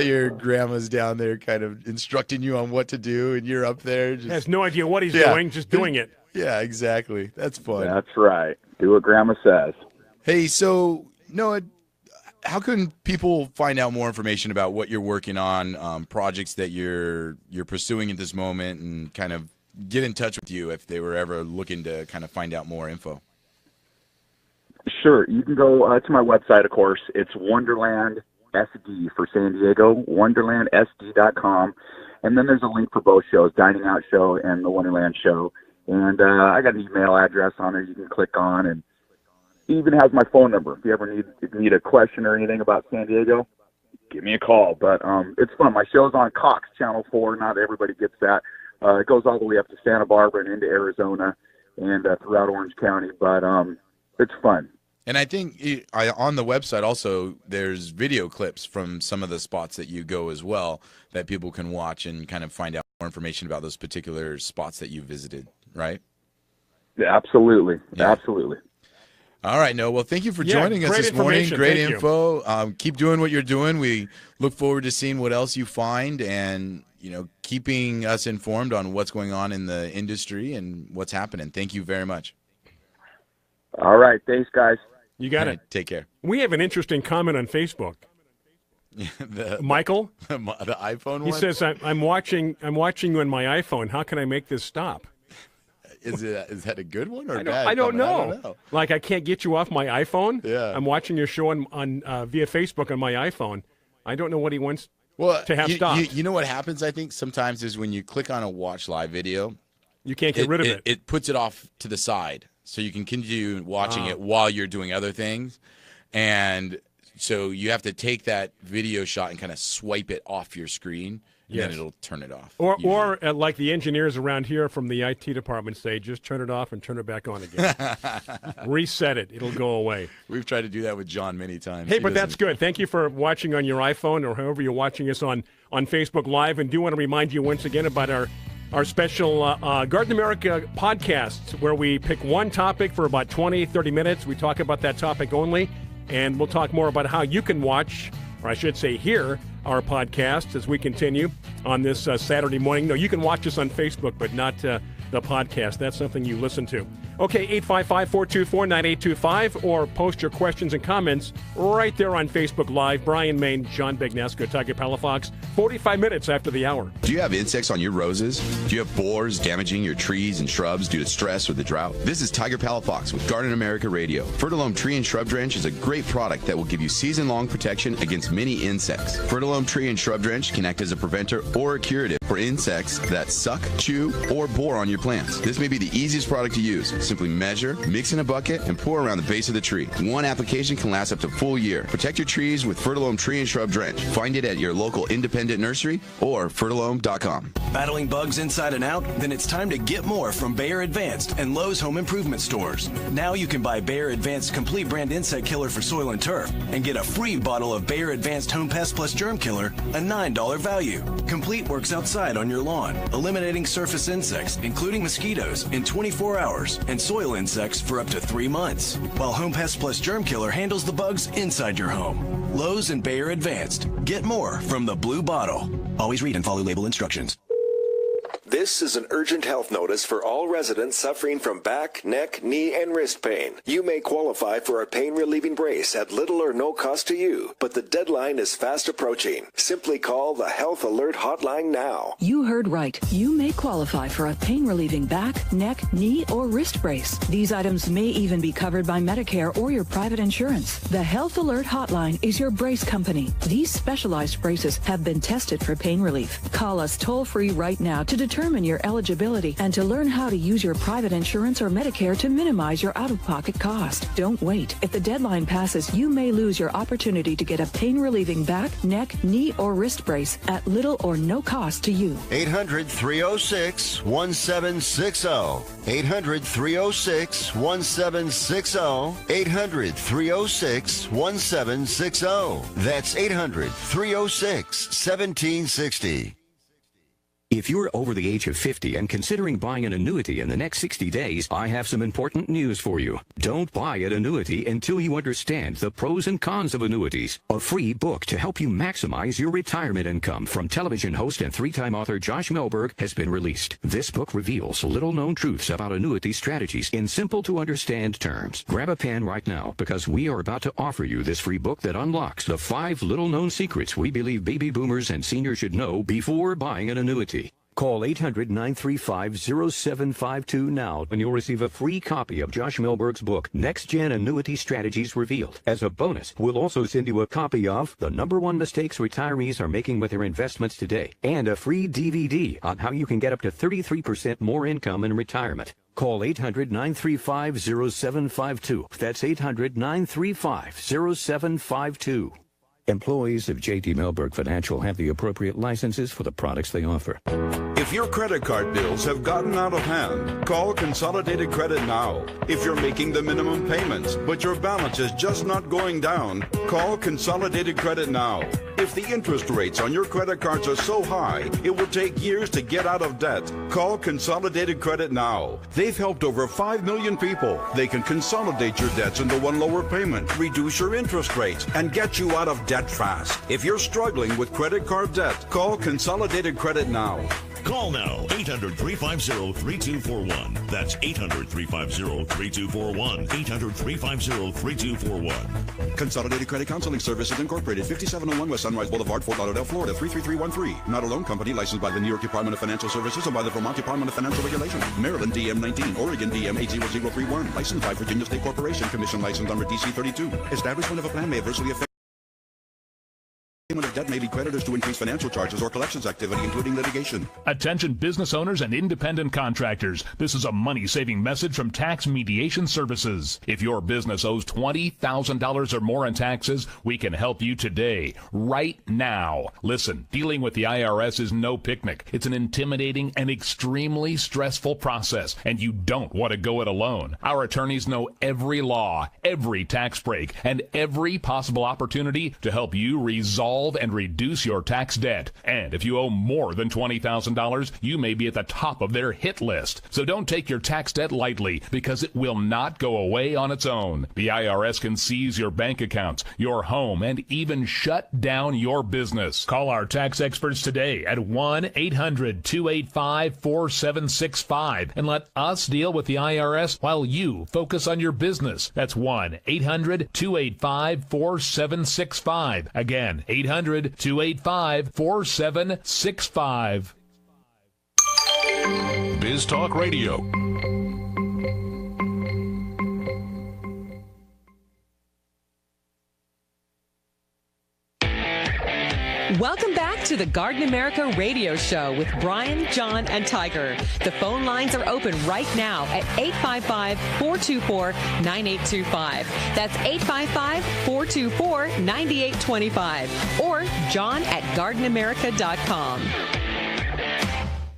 your grandma's down there kind of instructing you on what to do, and you're up there. Just... has no idea what he's doing, just doing it. Yeah, exactly. That's fun. That's right. Do what grandma says. Hey, so, Noah, how can people find out more information about what you're working on, projects that you're pursuing at this moment, and kind of get in touch with you if they were ever looking to kind of find out more info? Sure. You can go to my website, of course. It's Wonderland SD for San Diego, wonderlandsd.com. And then there's a link for both shows, Dining Out Show and the Wonderland Show. And I got an email address on there you can click on, and it even has my phone number. If you ever need a question or anything about San Diego, give me a call. But it's fun. My show's on Cox Channel 4. Not everybody gets that. It goes all the way up to Santa Barbara and into Arizona and throughout Orange County. But it's fun. And I think on the website also there's video clips from some of the spots that you go as well that people can watch and kind of find out more information about those particular spots that you visited, right? Yeah, absolutely. Yeah. Absolutely. All right, Noah. Well, thank you for joining us this morning. Great info. Keep doing what you're doing. We look forward to seeing what else you find and, keeping us informed on what's going on in the industry and what's happening. Thank you very much. All right. Thanks, guys. You got it. Take care. We have an interesting comment on Facebook. Michael? The iPhone one? He says, I'm watching you on my iPhone. How can I make this stop? Is that a good one or I bad? don't know. Like, I can't get you off my iPhone? Yeah. I'm watching your show on via Facebook on my iPhone. I don't know what he wants to have stopped. You know what happens, I think, sometimes is when you click on a watch live video, you can't get rid of it. It puts it off to the side, so you can continue watching it while you're doing other things. And so you have to take that video shot and kind of swipe it off your screen, and then it'll turn it off. Or like the engineers around here from the IT department say, just turn it off and turn it back on again. Reset it. It'll go away. We've tried to do that with John many times. Hey, but that's good. Thank you for watching on your iPhone or however you're watching us on Facebook Live. And do want to remind you once again about our special Garden America podcast, where we pick one topic for about 20, 30 minutes. We talk about that topic only, and we'll talk more about how you can watch, or I should say hear, our podcast as we continue on this Saturday morning. No, you can watch us on Facebook, but not the podcast. That's something you listen to. Okay, 855-424-9825, or post your questions and comments right there on Facebook Live. Bryan, Maine, John Bagnasco, Tiger Palafox, 45 minutes after the hour. Do you have insects on your roses? Do you have borers damaging your trees and shrubs due to stress or the drought? This is Tiger Palafox with Garden America Radio. Fertilome Tree and Shrub Drench is a great product that will give you season-long protection against many insects. Fertilome Tree and Shrub Drench can act as a preventer or a curative for insects that suck, chew, or bore on your plants. This may be the easiest product to use. Simply measure, mix in a bucket, and pour around the base of the tree. One application can last up to a full year. Protect your trees with Fertilome Tree and Shrub Drench. Find it at your local independent nursery or fertilome.com. Battling bugs inside and out? Then it's time to get more from Bayer Advanced and Lowe's Home Improvement stores. Now you can buy Bayer Advanced Complete Brand Insect Killer for soil and turf and get a free bottle of Bayer Advanced Home Pest Plus Germ Killer, a $9 value. Complete works outside on your lawn, eliminating surface insects, including mosquitoes, in 24 hours, and soil insects for up to 3 months, while Home Pest Plus Germ Killer handles the bugs inside your home. Lowe's and Bayer Advanced. Get more from the blue bottle. Always read and follow label instructions. This is an urgent health notice for all residents suffering from back, neck, knee, and wrist pain. You may qualify for a pain-relieving brace at little or no cost to you, but the deadline is fast approaching. Simply call the Health Alert Hotline now. You heard right. You may qualify for a pain-relieving back, neck, knee, or wrist brace. These items may even be covered by Medicare or your private insurance. The Health Alert Hotline is your brace company. These specialized braces have been tested for pain relief. Call us toll-free right now to determine your eligibility and to learn how to use your private insurance or Medicare to minimize your out-of-pocket cost. Don't wait. If the deadline passes, you may lose your opportunity to get a pain-relieving back, neck, knee, or wrist brace at little or no cost to you. 800-306-1760. 800-306-1760. 800-306-1760. That's 800-306-1760. If you're over the age of 50 and considering buying an annuity in the next 60 days, I have some important news for you. Don't buy an annuity until you understand the pros and cons of annuities. A free book to help you maximize your retirement income from television host and 3-time author Josh Melberg has been released. This book reveals little-known truths about annuity strategies in simple-to-understand terms. Grab a pen right now because we are about to offer you this free book that unlocks the 5 little-known secrets we believe baby boomers and seniors should know before buying an annuity. Call 800-935-0752 now and you'll receive a free copy of Josh Melberg's book, Next Gen Annuity Strategies Revealed. As a bonus, we'll also send you a copy of The #1 Mistakes Retirees Are Making with Their Investments Today and a free DVD on how you can get up to 33% more income in retirement. Call 800-935-0752. That's 800-935-0752. Employees of J.D. Melberg Financial have the appropriate licenses for the products they offer. If your credit card bills have gotten out of hand, call Consolidated Credit now. If you're making the minimum payments, but your balance is just not going down, call Consolidated Credit now. If the interest rates on your credit cards are so high, it will take years to get out of debt, call Consolidated Credit now. They've helped over 5 million people. They can consolidate your debts into one lower payment, reduce your interest rates, and get you out of debt fast. If you're struggling with credit card debt, call Consolidated Credit now. Call now, 800-350-3241. That's 800-350-3241. 800-350-3241. Consolidated Credit Counseling Services Incorporated, 5701 West Sunrise Boulevard, Fort Lauderdale, Florida, 33313. Not a loan company licensed by the New York Department of Financial Services and by the Vermont Department of Financial Regulation. Maryland DM 19, Oregon DM 80031. Licensed by Virginia State Corporation. Commission license number DC 32. Establishment of a plan may adversely affect payment of debt may lead creditors to increase financial charges or collections activity, including litigation. Attention business owners and independent contractors. This is a money-saving message from Tax Mediation Services. If your business owes $20,000 or more in taxes, we can help you today, right now. Listen, dealing with the IRS is no picnic. It's an intimidating and extremely stressful process, and you don't want to go it alone. Our attorneys know every law, every tax break, and every possible opportunity to help you resolve and reduce your tax debt. And if you owe more than $20,000, you may be at the top of their hit list. So don't take your tax debt lightly, because it will not go away on its own. The IRS can seize your bank accounts, your home, and even shut down your business. Call our tax experts today at 1-800-285-4765 and let us deal with the IRS while you focus on your business. That's 1-800-285-4765. Again, 800-285-4765. Biz Talk Radio. Welcome back to the Garden America Radio Show with Bryan, John, and Tiger. The phone lines are open right now at 855-424-9825. That's 855-424-9825. Or John at gardenamerica.com.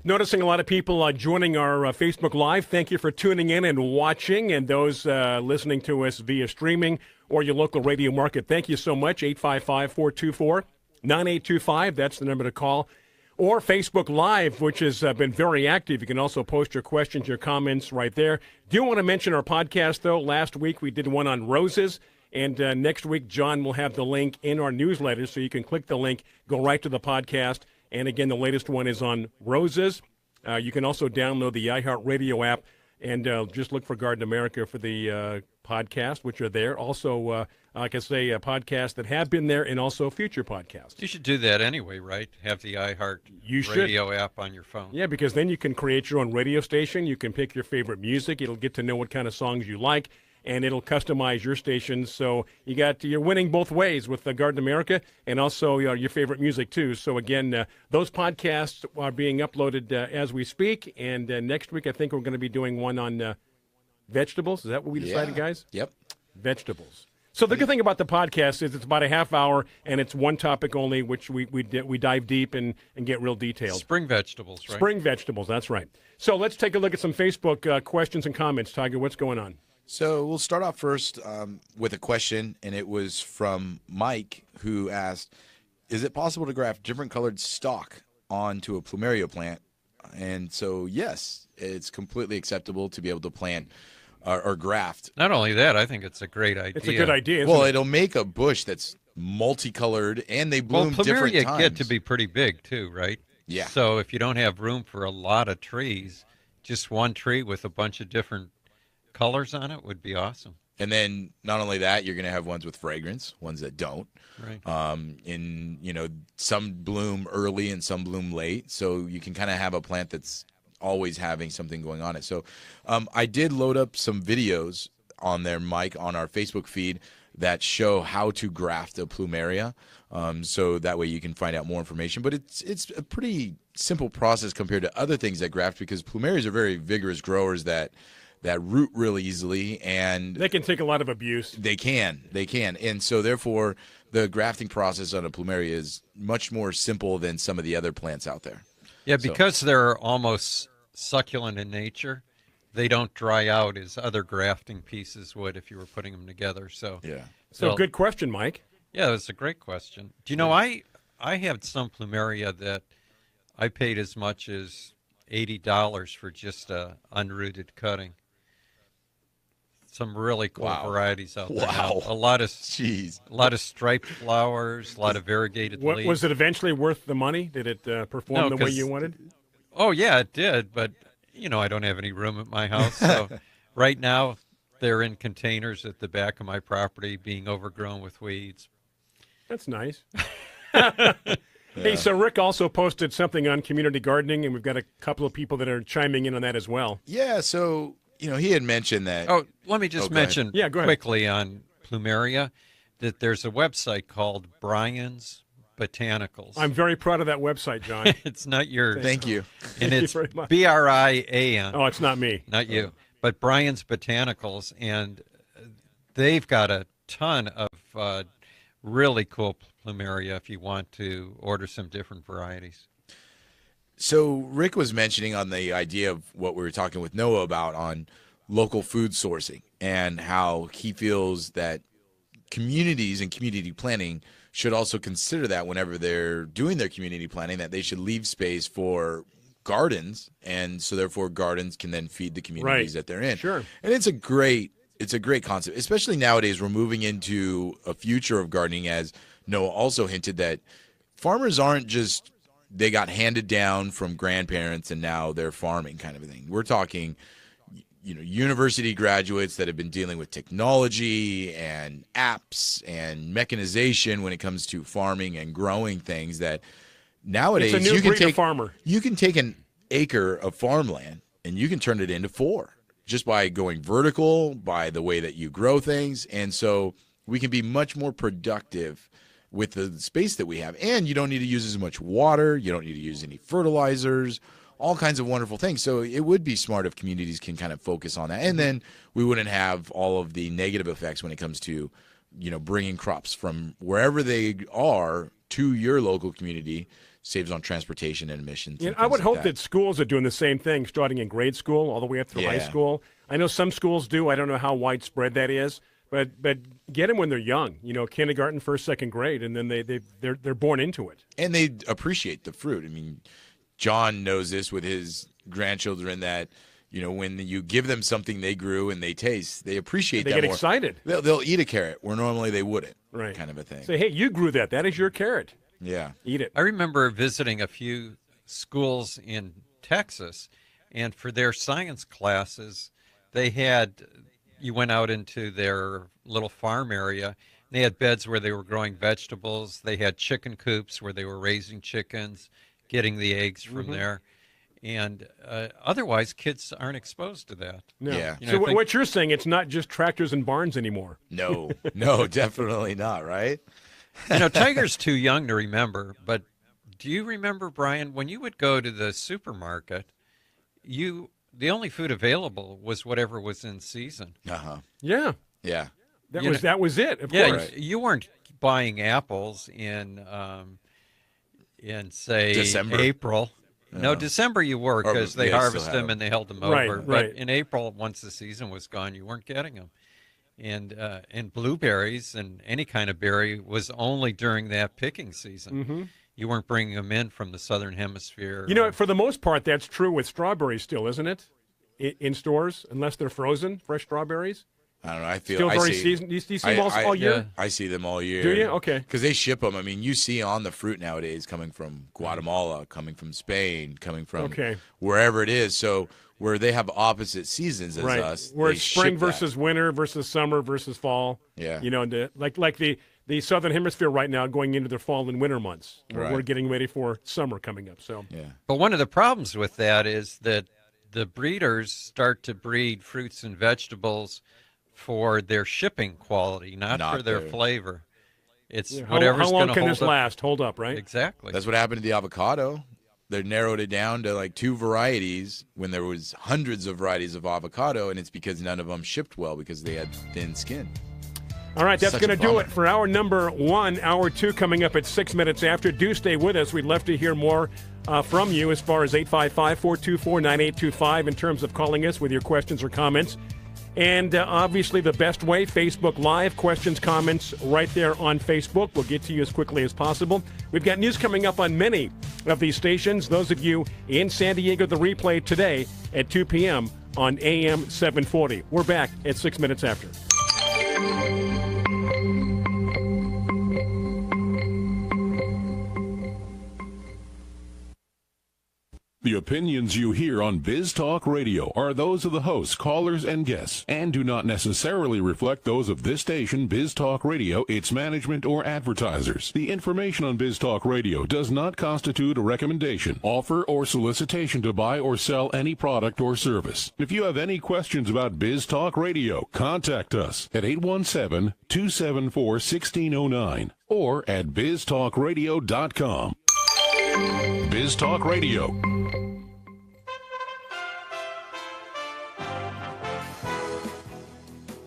Noticing a lot of people joining our Facebook Live. Thank you for tuning in and watching, and those listening to us via streaming or your local radio market. Thank you so much. 855-424-9825. That's the number to call. Or Facebook Live, which has been very active. You can also post your questions, your comments right there. Do want to mention our podcast, though. Last week we did one on roses, and next week John will have the link in our newsletter, so you can click the link, go right to the podcast. And again, the latest one is on roses. You can also download the iHeartRadio app and just look for Garden America for the podcast, which are there. Also, like I say, podcasts that have been there and also future podcasts. You should do that anyway, right? Have the iHeartRadio app on your phone. Yeah, because then you can create your own radio station. You can pick your favorite music. It'll get to know what kind of songs you like, and it'll customize your station. So you're winning both ways with Garden America and also your favorite music, too. So, again, those podcasts are being uploaded as we speak. And next week, I think we're going to be doing one on vegetables. Is that what we decided, guys? Yep. Vegetables. So the good thing about the podcast is it's about a half hour, and it's one topic only, which we dive deep and get real detailed. Spring vegetables, right? Spring vegetables, that's right. So let's take a look at some Facebook questions and comments. Tiger, what's going on? So we'll start off first with a question, and it was from Mike, who asked, is it possible to graft different colored stock onto a plumeria plant? And so, yes, it's completely acceptable to be able to plant or graft. Not only that, I think it's a great idea. It's a good idea, well, it'll make a bush that's multicolored, and they bloom different times. Plumeria get to be pretty big, too, right? Yeah. So if you don't have room for a lot of trees, just one tree with a bunch of different colors on it would be awesome. And then not only that, you're going to have ones with fragrance, ones that don't. Right. Some bloom early and some bloom late, so you can kind of have a plant that's always having something going on it. So I did load up some videos on there, Mike, on our Facebook feed that show how to graft a plumeria. So that way you can find out more information. But it's a pretty simple process compared to other things that graft, because plumerias are very vigorous growers that root really easily, and they can take a lot of abuse. They can. And so therefore the grafting process on a plumeria is much more simple than some of the other plants out there. Yeah, because they're almost succulent in nature, they don't dry out as other grafting pieces would if you were putting them together. So yeah. So good question, Mike. Yeah, that's a great question. Do you know, I had some plumeria that I paid as much as $80 for just a unrooted cutting. Some really cool varieties out there. Wow. A lot of striped flowers, a lot of variegated leaves. Was it eventually worth the money? Did it perform the way you wanted? Oh, yeah, it did. But, I don't have any room at my house. So right now they're in containers at the back of my property being overgrown with weeds. That's nice. Hey, so Rick also posted something on community gardening, and we've got a couple of people that are chiming in on that as well. Yeah, so, he had mentioned that. Oh, let me just mention go ahead. quickly on plumeria that there's a website called Bryan's Botanicals. I'm very proud of that website, John. It's not yours. Thank you. And it's very much. Brian. Oh, it's not me. Not you. But Bryan's Botanicals, and they've got a ton of really cool plumeria if you want to order some different varieties. So Rick was mentioning on the idea of what we were talking with Noah about on local food sourcing and how he feels that communities and community planning should also consider that whenever they're doing their community planning, that they should leave space for gardens, and so therefore gardens can then feed the communities that they're in. Sure. And it's a great concept, especially nowadays. We're moving into a future of gardening, as Noah also hinted, that farmers aren't just, they got handed down from grandparents and now they're farming kind of a thing. We're talking, university graduates that have been dealing with technology and apps and mechanization when it comes to farming and growing things, that nowadays it's a new breed of farmer. You can take an acre of farmland and you can turn it into 4 just by going vertical, by the way that you grow things. And so we can be much more productive with the space that we have. And you don't need to use as much water. You don't need to use any fertilizers, all kinds of wonderful things. So it would be smart if communities can kind of focus on that. And then we wouldn't have all of the negative effects when it comes to, bringing crops from wherever they are to your local community. Saves on transportation and emissions. I would hope that schools are doing the same thing, starting in grade school all the way up through high school. I know some schools do. I don't know how widespread that is, but get them when they're young. Kindergarten, first, second grade, and then they're born into it. And they appreciate the fruit. I mean, John knows this with his grandchildren, that when you give them something they grew and they taste, they appreciate that more. They get excited. They'll eat a carrot where normally they wouldn't. Right. Kind of a thing. Say, hey, you grew that. That is your carrot. Yeah. Eat it. I remember visiting a few schools in Texas, and for their science classes, you went out into their little farm area. They had beds where they were growing vegetables. They had chicken coops where they were raising chickens, getting the eggs from there. And otherwise, kids aren't exposed to that. No. Yeah. So what you're saying, it's not just tractors and barns anymore. No, definitely not, right? Tiger's too young to remember, but do you remember, Brian, when you would go to the supermarket, the only food available was whatever was in season. Uh-huh. Yeah. Yeah. That was it, of course. You weren't buying apples in say, December. April. No, December you were, because they harvest them and they held them over. Right. But in April, once the season was gone, you weren't getting them. And blueberries and any kind of berry was only during that picking season. Mm-hmm. You weren't bringing them in from the southern hemisphere. For the most part, that's true with strawberries still, isn't it? In stores, unless they're frozen, fresh strawberries. I don't know. I feel still very see, seasoned. Do you see them all year? I see them all year. Do you? Okay. Because they ship them. I mean, you see on the fruit nowadays coming from Guatemala, coming from Spain, coming from wherever it is. So where they have opposite seasons as us. Where it's spring versus winter versus summer versus fall. Yeah. Like the southern hemisphere right now going into their fall and winter months. Right. We're getting ready for summer coming up. So yeah. But one of the problems with that is that the breeders start to breed fruits and vegetables for their shipping quality, not for their flavor. It's whatever's going to hold up. How long can this last? Hold up, right? Exactly. That's what happened to the avocado. They narrowed it down to like 2 varieties when there was hundreds of varieties of avocado, and it's because none of them shipped well because they had thin skin. All right, that's going to do it for hour number 1. Hour 2 coming up at 6 minutes after. Do stay with us. We'd love to hear more from you as far as 855-424-9825 in terms of calling us with your questions or comments. And obviously the best way, Facebook Live, questions, comments right there on Facebook. We'll get to you as quickly as possible. We've got news coming up on many of these stations. Those of you in San Diego, the replay today at 2 p.m. on AM 740. We're back at 6 minutes after. The opinions you hear on Biz Talk Radio are those of the hosts, callers, and guests, and do not necessarily reflect those of this station, Biz Talk Radio, its management, or advertisers. The information on Biz Talk Radio does not constitute a recommendation, offer, or solicitation to buy or sell any product or service. If you have any questions about Biz Talk Radio, contact us at 817-274-1609 or at biztalkradio.com. Biz Talk Radio.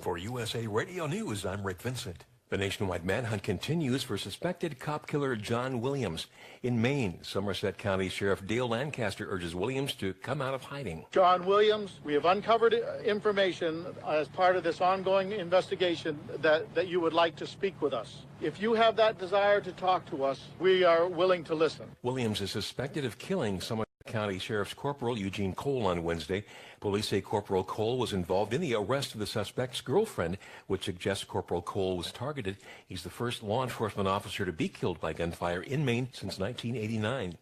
For USA Radio News, I'm Rick Vincent. The nationwide manhunt continues for suspected cop killer John Williams. In Maine, Somerset County Sheriff Dale Lancaster urges Williams to come out of hiding. John Williams, we have uncovered information as part of this ongoing investigation that you would like to speak with us. If you have that desire to talk to us, we are willing to listen. Williams is suspected of killing Somerset County Sheriff's Corporal Eugene Cole on Wednesday. Police say Corporal Cole was involved in the arrest of the suspect's girlfriend, which suggests Corporal Cole was targeted. He's the first law enforcement officer to be killed by gunfire in Maine since 1989.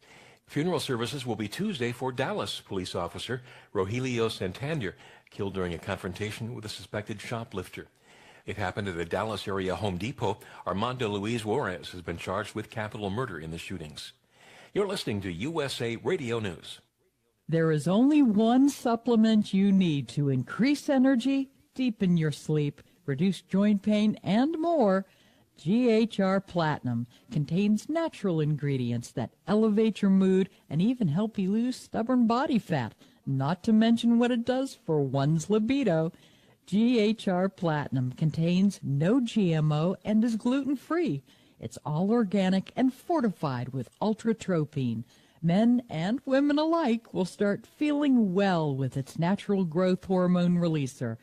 Funeral services will be Tuesday for Dallas police officer Rogelio Santander, killed during a confrontation with a suspected shoplifter. It happened at a Dallas area Home Depot. Armando Luis Juarez has been charged with capital murder in the shootings. You're listening to USA Radio News. There is only one supplement you need to increase energy, deepen your sleep, reduce joint pain, and more. GHR Platinum contains natural ingredients that elevate your mood and even help you lose stubborn body fat, not to mention what it does for one's libido. GHR Platinum contains no GMO and is gluten-free. It's all organic and fortified with ultratropine. Men and women alike will start feeling well with its natural growth hormone releaser.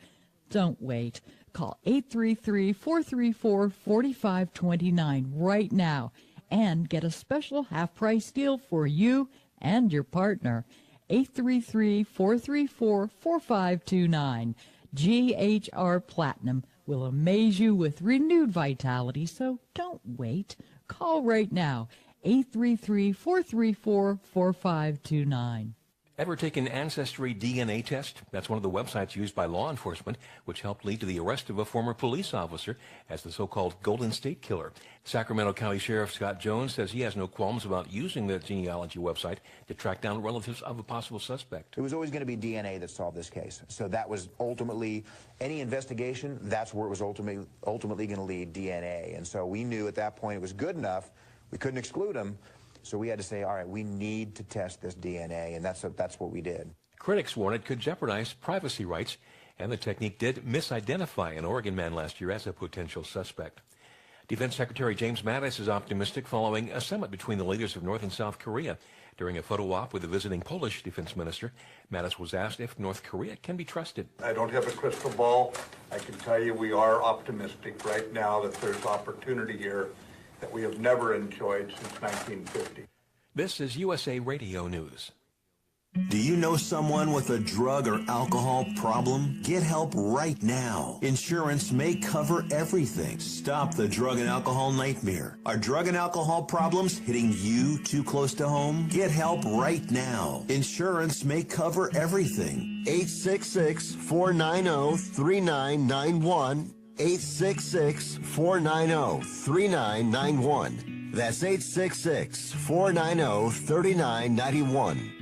Don't wait. Call 833-434-4529 right now and get a special half-price deal for you and your partner. 833-434-4529. GHR Platinum will amaze you with renewed vitality, so don't wait. Call right now, 833-434-4529. Ever taken Ancestry DNA test? That's one of the websites used by law enforcement, which helped lead to the arrest of a former police officer as the so-called Golden State Killer. Sacramento County Sheriff Scott Jones says he has no qualms about using the genealogy website to track down relatives of a possible suspect. It was always going to be DNA that solved this case. So that was ultimately, any investigation, that's where it was ultimately going to lead, DNA. And so we knew at that point it was good enough. We couldn't exclude him. So we had to say, all right, we need to test this DNA, and that's what we did. Critics warn it could jeopardize privacy rights, and the technique did misidentify an Oregon man last year as a potential suspect. Defense Secretary James Mattis is optimistic following a summit between the leaders of North and South Korea. During a photo op with the visiting Polish defense minister, Mattis was asked if North Korea can be trusted. I don't have a crystal ball. I can tell you we are optimistic right now that there's opportunity here that we have never enjoyed since 1950. This is USA Radio News. Do you know someone with a drug or alcohol problem? Get help right now. Insurance may cover everything. Stop the drug and alcohol nightmare. Are drug and alcohol problems hitting you too close to home? Get help right now. Insurance may cover everything. 866-490-3991. 866-490-3991. That's 866-490-3991.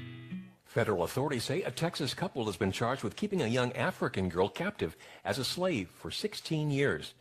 Federal authorities say a Texas couple has been charged with keeping a young African girl captive as a slave for 16 years.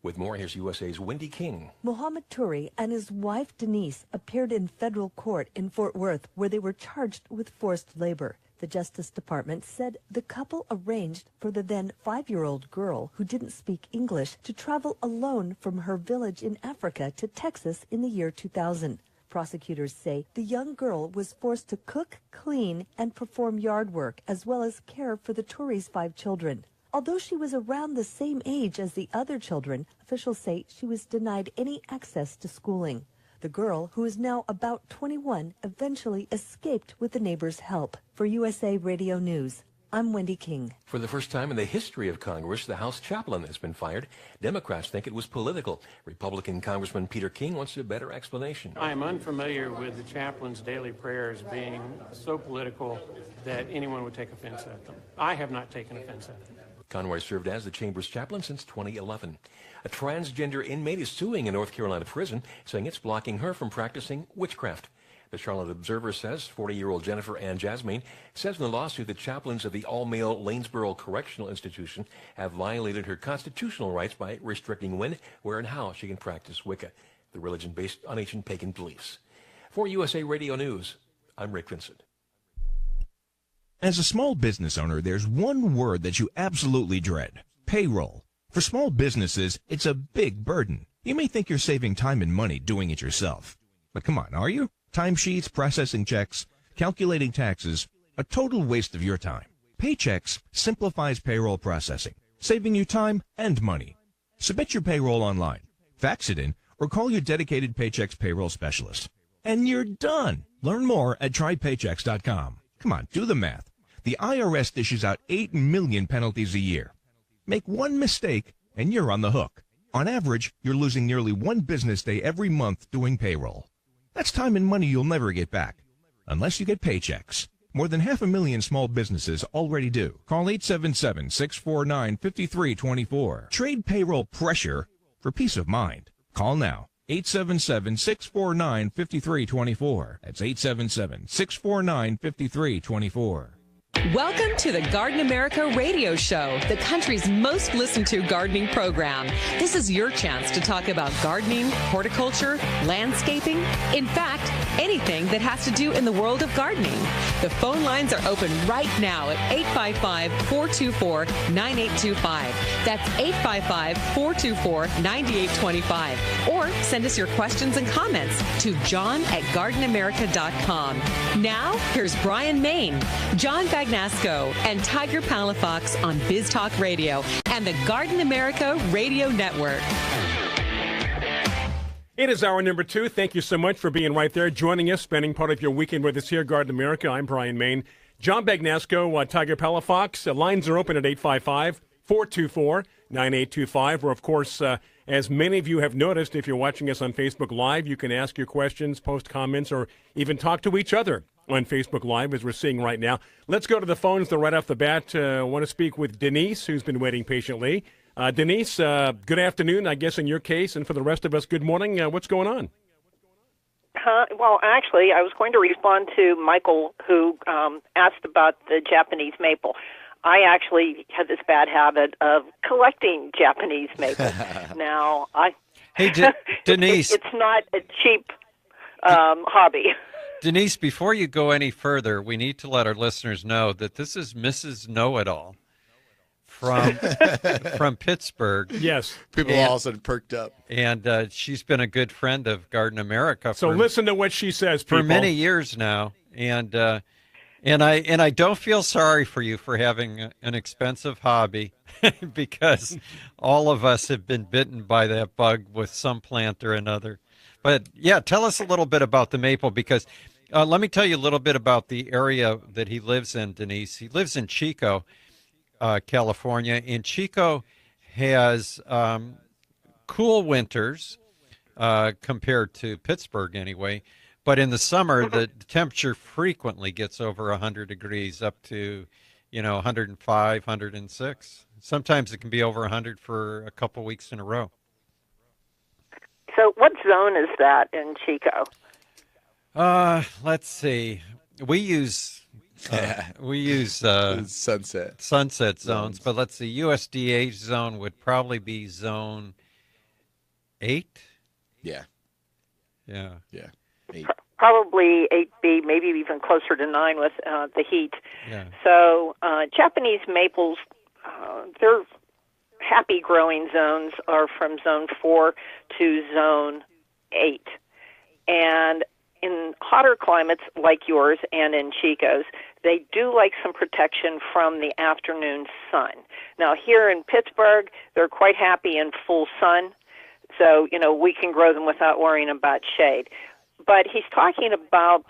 With more, here's USA's Wendy King. Mohammed Turi and his wife Denise appeared in federal court in Fort Worth, where they were charged with forced labor. The Justice Department said the couple arranged for the then 5-year-old girl, who didn't speak English, to travel alone from her village in Africa to Texas in the year 2000. Prosecutors say the young girl was forced to cook, clean, and perform yard work, as well as care for the Turi's 5 children. Although she was around the same age as the other children, officials say she was denied any access to schooling. The girl, who is now about 21, eventually escaped with the neighbor's help. For USA Radio News, I'm Wendy King. For the first time in the history of Congress, the House chaplain has been fired. Democrats think it was political. Republican Congressman Peter King wants a better explanation. I am unfamiliar with the chaplain's daily prayers being so political that anyone would take offense at them. I have not taken offense at them. Conroy served as the Chamber's chaplain since 2011. A transgender inmate is suing a North Carolina prison, saying it's blocking her from practicing witchcraft. The Charlotte Observer says 40-year-old Jennifer Ann Jasmine says in the lawsuit that chaplains of the all-male Lanesboro Correctional Institution have violated her constitutional rights by restricting when, where, and how she can practice Wicca, the religion based on ancient pagan beliefs. For USA Radio News, I'm Rick Vincent. As a small business owner, there's one word that you absolutely dread: payroll. For small businesses, it's a big burden. You may think you're saving time and money doing it yourself. But come on, are you? Timesheets, processing checks, calculating taxes, a total waste of your time. Paychex simplifies payroll processing, saving you time and money. Submit your payroll online, fax it in, or call your dedicated Paychex payroll specialist. And you're done. Learn more at trypaychex.com. Come on, do the math. The IRS dishes out 8 million penalties a year. Make one mistake, and you're on the hook. On average, you're losing nearly one business day every month doing payroll. That's time and money you'll never get back, unless you get Paychex. More than 500,000 small businesses already do. Call 877-649-5324. Trade payroll pressure for peace of mind. Call now. 877-649-5324. That's 877-649-5324. Welcome to the Garden America Radio Show, the country's most listened to gardening program. This is your chance to talk about gardening, horticulture, landscaping, in fact, anything that has to do in the world of gardening. The phone lines are open right now at 855-424-9825. That's 855-424-9825. Or send us your questions and comments to john@gardenamerica.com. Now, here's Bryan Main, John Bagnasco, and Tiger Palafox on Biz Talk Radio and the Garden America Radio Network. It is hour number 2. Thank you so much for being right there, joining us, spending part of your weekend with us here, Garden America. I'm Bryan Main. John Bagnasco, Tiger Palafox. Lines are open at 855-424-9825. Where, of course, as many of you have noticed, if you're watching us on Facebook Live, you can ask your questions, post comments, or even talk to each other on Facebook Live, as we're seeing right now. Let's go to the phones, though, right off the bat. I want to speak with Denise, who's been waiting patiently. Denise, good afternoon, I guess, in your case, and for the rest of us, good morning. What's going on? Well, actually, I was going to respond to Michael, who asked about the Japanese maple. I actually had this bad habit of collecting Japanese maple. Now, Denise. It's not a cheap hobby. Denise, before you go any further, we need to let our listeners know that this is Mrs. Know-It-All from Pittsburgh. Yes. People all of a sudden perked up. And she's been a good friend of Garden America. So listen to what she says, people. For many years now. And I don't feel sorry for you for having an expensive hobby because all of us have been bitten by that bug with some plant or another. But, yeah, tell us a little bit about the maple because let me tell you a little bit about the area that he lives in, Denise. He lives in Chico, California, and Chico has cool winters compared to Pittsburgh anyway. But in the summer, the temperature frequently gets over 100 degrees, up to, 105, 106. Sometimes it can be over 100 for a couple weeks in a row. So what zone is that in Chico? Let's see. We use sunset zones, but let's see. USDA zone would probably be zone 8. Yeah. 8. Probably 8B, maybe even closer to 9 with the heat. Yeah. So Japanese maples, their happy growing zones are from zone 4 to zone 8. And in hotter climates like yours and in Chico's, they do like some protection from the afternoon sun. Now, here in Pittsburgh, they're quite happy in full sun, so, we can grow them without worrying about shade. But he's talking about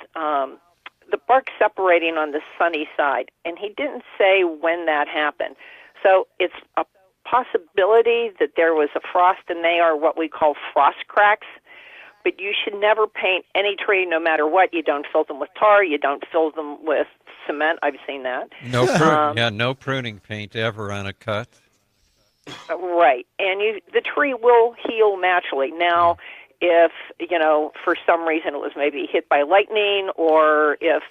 the bark separating on the sunny side, and he didn't say when that happened. So it's a possibility that there was a frost, and they are what we call frost cracks. But you should never paint any tree, no matter what. You don't fill them with tar. You don't fill them with cement. I've seen that. No pruning paint ever on a cut. Right, and the tree will heal naturally. Now, if for some reason it was maybe hit by lightning, or if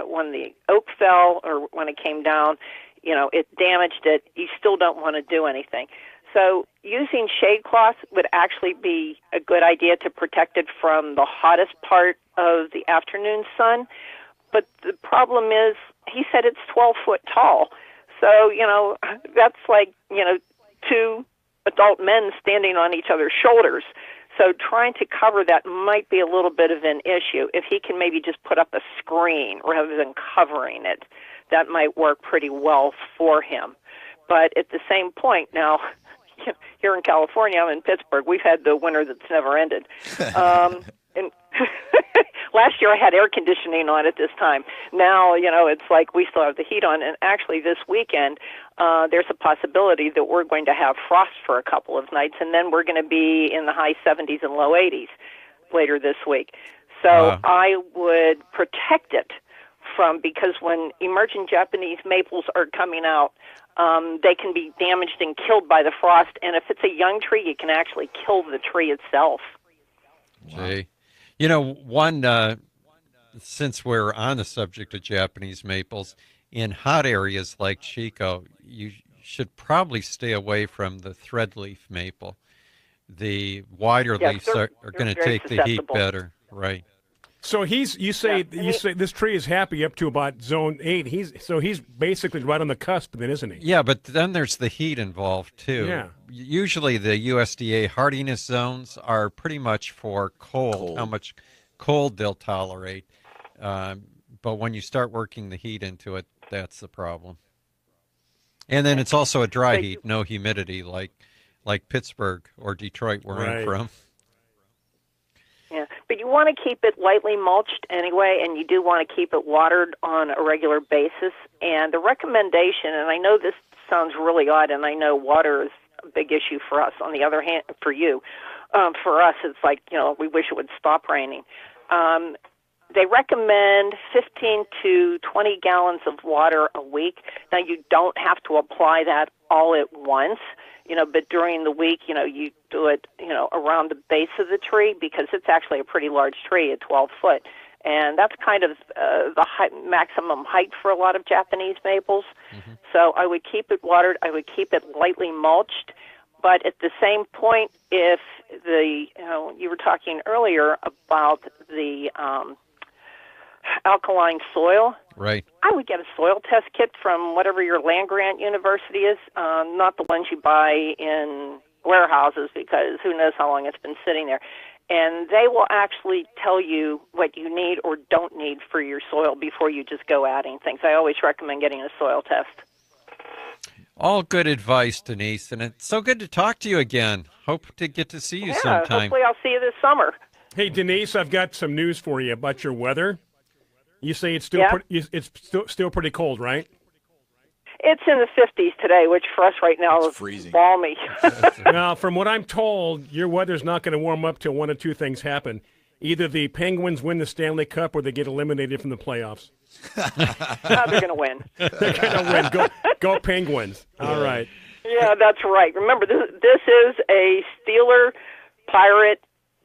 when the oak fell, or when it came down, it damaged it, you still don't want to do anything. So using shade cloth would actually be a good idea to protect it from the hottest part of the afternoon sun. But the problem is, he said it's 12 foot tall. So, that's like, two adult men standing on each other's shoulders. So trying to cover that might be a little bit of an issue. If he can maybe just put up a screen rather than covering it, that might work pretty well for him. But at the same point, now, here in California, I'm in Pittsburgh, we've had the winter that's never ended. And last year I had air conditioning on at this time. Now, it's like we still have the heat on. And actually this weekend, there's a possibility that we're going to have frost for a couple of nights, and then we're going to be in the high 70s and low 80s later this week. So I would protect it because when emerging Japanese maples are coming out, they can be damaged and killed by the frost. And if it's a young tree, you can actually kill the tree itself. Gee. Since we're on the subject of Japanese maples, in hot areas like Chico, you should probably stay away from the threadleaf maple. The wider leaves are going to take the heat better, right? So you say this tree is happy up to about zone 8. He's basically right on the cusp then, isn't he? Yeah, but then there's the heat involved too. Yeah. Usually the USDA hardiness zones are pretty much for cold. How much cold they'll tolerate. But when you start working the heat into it, that's the problem. And then it's also a dry heat, no humidity like Pittsburgh or Detroit where I'm from. Yeah, but you want to keep it lightly mulched anyway, and you do want to keep it watered on a regular basis. And the recommendation, and I know this sounds really odd, and I know water is a big issue for us. On the other hand, for you, for us, it's like, we wish it would stop raining. They recommend 15 to 20 gallons of water a week. Now, you don't have to apply that all at once, but during the week, you do it, around the base of the tree, because it's actually a pretty large tree at 12 foot. And that's kind of the maximum height for a lot of Japanese maples. Mm-hmm. So I would keep it watered. I would keep it lightly mulched. But at the same point, if you were talking earlier about the alkaline soil. Right. I would get a soil test kit from whatever your land-grant university is, not the ones you buy in warehouses, because who knows how long it's been sitting there. And they will actually tell you what you need or don't need for your soil before you just go adding things. I always recommend getting a soil test. All good advice, Denise, and it's so good to talk to you again. Hope to get to see you sometime. Hopefully I'll see you this summer. Hey, Denise, I've got some news for you about your weather. You say it's still still pretty cold, right? It's in the 50s today, which for us right now is freezing. Balmy. Now, from what I'm told, your weather's not going to warm up till one of two things happen. Either the Penguins win the Stanley Cup or they get eliminated from the playoffs. No, they're going to win. They're going to win. Go Penguins. All right. Yeah, that's right. Remember, this is a Steeler, Pirate,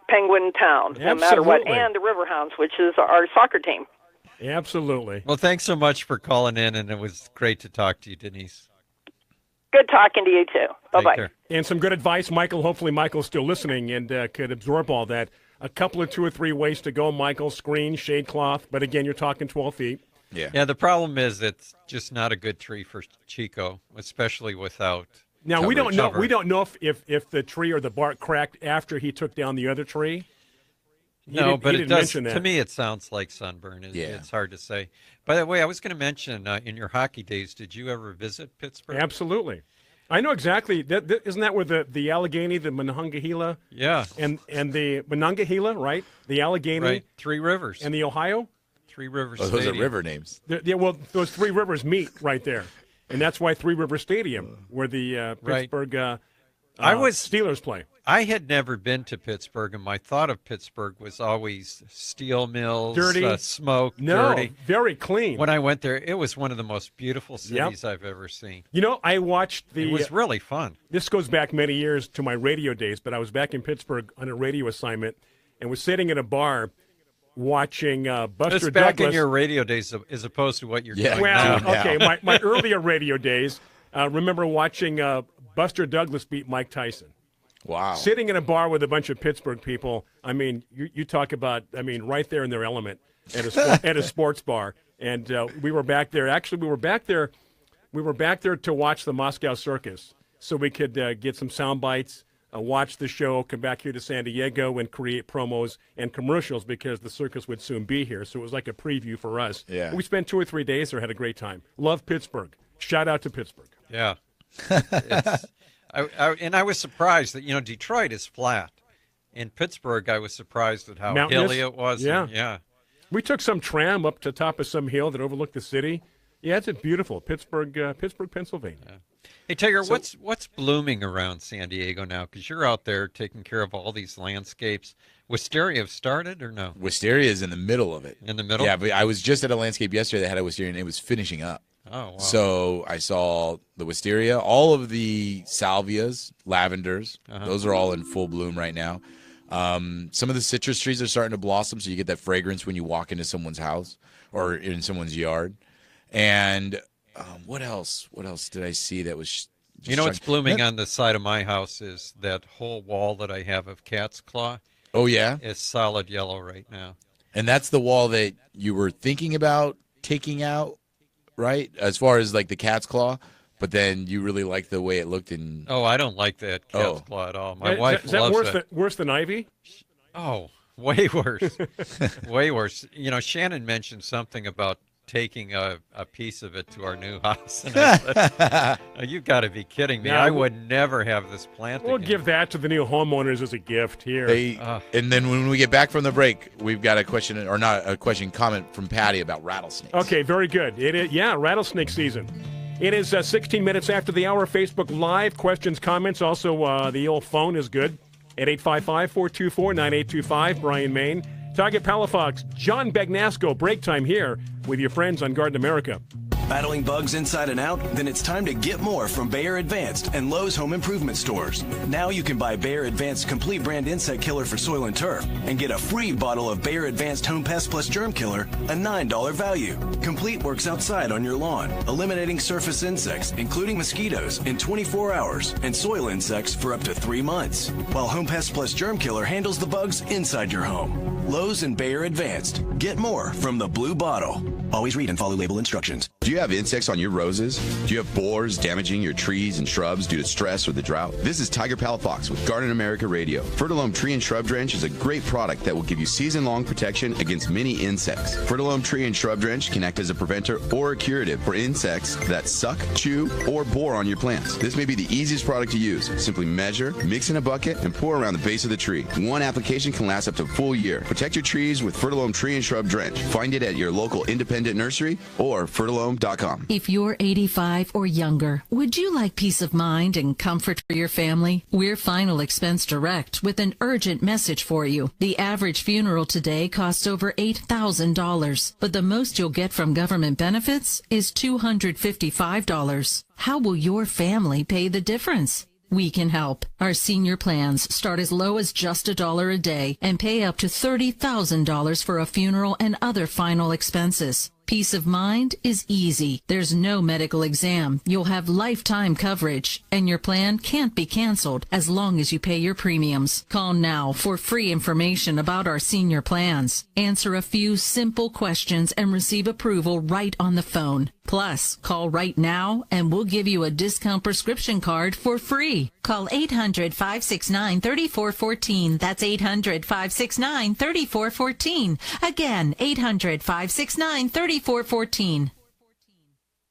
Penguin town, no matter what, and the Riverhounds, which is our soccer team. Absolutely. Well, thanks so much for calling in, and it was great to talk to you, Denise. Good talking to you, too. Bye-bye. And some good advice, Michael. Hopefully Michael's still listening and could absorb all that. A couple of 2 or 3 ways to go, Michael. Screen, shade cloth, but again, you're talking 12 feet. Yeah, the problem is it's just not a good tree for Chico, especially without Now, coverage. we don't know if the tree or the bark cracked after he took down the other tree. No, but it does. To me, it sounds like sunburn. It's hard to say. By the way, I was going to mention, in your hockey days, did you ever visit Pittsburgh? Absolutely. I know exactly. Isn't that where the Allegheny, the Monongahela? Yeah. And the Monongahela, right? The Allegheny. Right. 3 rivers. And the Ohio? Three Rivers Those Stadium. are river names. Yeah, well, those three rivers meet right there. And that's why Three River Stadium, where the Pittsburgh Steelers play. I had never been to Pittsburgh, and my thought of Pittsburgh was always steel mills, dirty, smoke, no, dirty. Very clean. When I went there, it was one of the most beautiful cities I've ever seen. You know, I watched It was really fun. This goes back many years to my radio days, but I was back in Pittsburgh on a radio assignment and was sitting in a bar watching Buster It's back Douglas. in your radio days as opposed to what you're doing well, now. okay, my earlier radio days, remember watching Buster Douglas beat Mike Tyson. Wow. Sitting in a bar with a bunch of Pittsburgh people, I mean, you talk about, I mean, right there in their element at a sports bar. And we were back there. Actually, we were back there to watch the Moscow Circus so we could get some sound bites, watch the show, come back here to San Diego and create promos and commercials because the circus would soon be here. So it was like a preview for us. Yeah. We spent 2 or 3 days there, had a great time. Love Pittsburgh. Shout out to Pittsburgh. Yeah. And I was surprised that, Detroit is flat. In Pittsburgh, I was surprised at how hilly it was. Yeah. Yeah. We took some tram up to the top of some hill that overlooked the city. Yeah, it's beautiful. Pittsburgh, Pennsylvania. Yeah. Hey, Tiger, what's blooming around San Diego now? Because you're out there taking care of all these landscapes. Wisteria have started or no? Wisteria is in the middle of it. In the middle? Yeah, but I was just at a landscape yesterday that had a wisteria, and it was finishing up. Oh, wow. So I saw the wisteria, all of the salvias, lavenders. Those are all in full bloom right now. Some of the citrus trees are starting to blossom, so you get that fragrance when you walk into someone's house or in someone's yard. And what else? What else did I see that was just what's blooming on the side of my house is that whole wall that I have of cat's claw. Oh, yeah? It's solid yellow right now. And that's the wall that you were thinking about taking out, right? As far as like the cat's claw, but then you really like the way it looked in. Oh, I don't like that cat's claw at all. My wife is that loves it. Worse than ivy? Oh, way worse. Way worse. Shannon mentioned something about taking a piece of it to our new house. And I said, oh, you've got to be kidding me. Yeah, I would never have this plant We'll again. give that to the new homeowners as a gift here. And then when we get back from the break, we've got a question, or not a question, comment from Patty about rattlesnakes. Okay, very good. It is, rattlesnake season. It is 16 minutes after the hour. Facebook Live, questions, comments. Also, the old phone is good at 855-424-9825, Bryan, Maine. Target Palafox, John Bagnasco, break time here with your friends on Garden America. Battling bugs inside and out? Then it's time to get more from Bayer Advanced and Lowe's Home Improvement Stores. Now you can buy Bayer Advanced Complete Brand Insect Killer for soil and turf and get a free bottle of Bayer Advanced Home Pest Plus Germ Killer, a $9 value. Complete works outside on your lawn, eliminating surface insects, including mosquitoes, in 24 hours and soil insects for up to 3 months. While Home Pest Plus Germ Killer handles the bugs inside your home. Lowe's and Bayer Advanced. Get more from the blue bottle. Always read and follow label instructions. Do you have insects on your roses? Do you have borers damaging your trees and shrubs due to stress or the drought? This is Tiger Palafox with Garden America Radio. Fertilome Tree and Shrub Drench is a great product that will give you season-long protection against many insects. Fertilome Tree and Shrub Drench can act as a preventer or a curative for insects that suck, chew, or bore on your plants. This may be the easiest product to use. Simply measure, mix in a bucket, and pour around the base of the tree. One application can last up to a full year. Protect your trees with Fertilome Tree and Shrub Drench. Find it at your local independent nursery or fertilome.com. If you're 85 or younger, would you like peace of mind and comfort for your family? We're Final Expense Direct with an urgent message for you. The average funeral today costs over $8,000, but the most you'll get from government benefits is $255. How will your family pay the difference? We can help. Our senior plans start as low as just $1 a day and pay up to $30,000 for a funeral and other final expenses. Peace of mind is easy. There's no medical exam. You'll have lifetime coverage, and your plan can't be canceled as long as you pay your premiums. Call now for free information about our senior plans. Answer a few simple questions and receive approval right on the phone. Plus, call right now and we'll give you a discount prescription card for free. Call 800-569-3414. That's 800-569-3414. Again, 800-569-3414.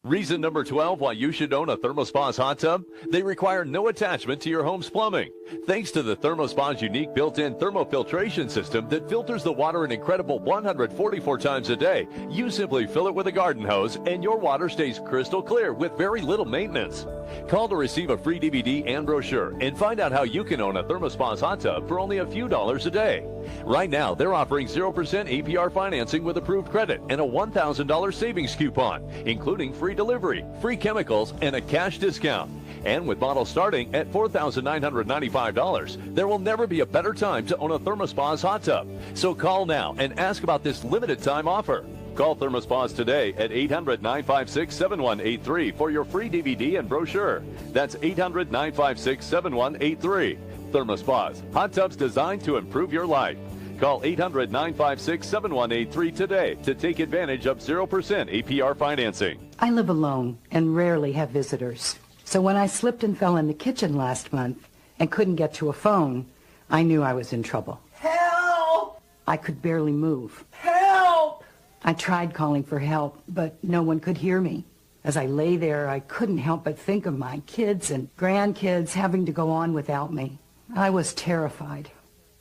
Reason number 12 why you should own a ThermoSpa's hot tub? They require no attachment to your home's plumbing. Thanks to the ThermoSpa's unique built-in thermofiltration system that filters the water an incredible 144 times a day, you simply fill it with a garden hose and your water stays crystal clear with very little maintenance. Call to receive a free DVD and brochure and find out how you can own a ThermoSpa's hot tub for only a few dollars a day. Right now, they're offering 0% APR financing with approved credit and a $1,000 savings coupon, including free delivery, free chemicals, and a cash discount. And with models starting at $4,995, there will never be a better time to own a ThermoSpa's hot tub. So call now and ask about this limited time offer. Call ThermoSpa's today at 800-956-7183 for your free DVD and brochure. That's 800-956-7183. ThermoSpa's, hot tubs designed to improve your life. Call 800-956-7183 today to take advantage of 0% APR financing. I live alone and rarely have visitors. So when I slipped and fell in the kitchen last month and couldn't get to a phone, I knew I was in trouble. Help! I could barely move. Help! I tried calling for help, but no one could hear me. As I lay there, I couldn't help but think of my kids and grandkids having to go on without me. I was terrified.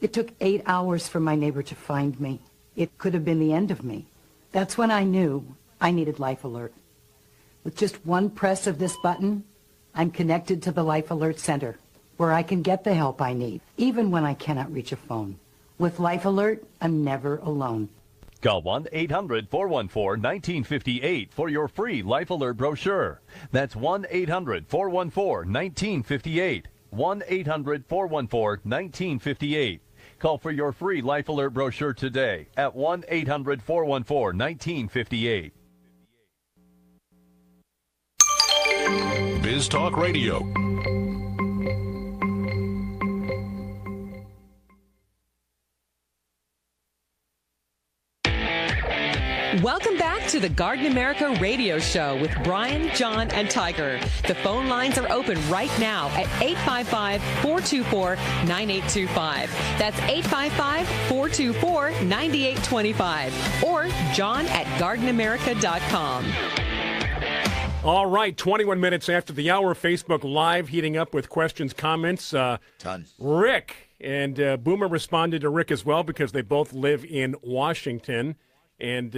It took 8 hours for my neighbor to find me. It could have been the end of me. That's when I knew I needed Life Alert. With just one press of this button, I'm connected to the Life Alert Center, where I can get the help I need, even when I cannot reach a phone. With Life Alert, I'm never alone. Call 1-800-414-1958 for your free Life Alert brochure. That's 1-800-414-1958. 1-800-414-1958. Call for your free Life Alert brochure today at 1-800-414-1958. Biz Talk Radio. Welcome back to the Garden America Radio Show with Bryan, John, and Tiger. The phone lines are open right now at 855-424-9825. That's 855-424-9825. Or John at gardenamerica.com. All right, 21 minutes after the hour, Facebook Live heating up with questions, comments. Ton. Rick and Boomer responded to Rick as well because they both live in Washington. And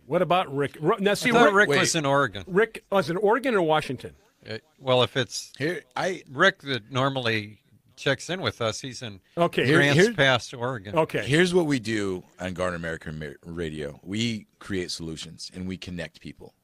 what about Rick? Now, see, I thought Rick was in Oregon. Rick was in Oregon or Washington? Well, if it's Rick that normally checks in with us, he's in Grants Pass, Oregon. Okay. Here's what we do on Garden America Radio. We create solutions, and we connect people.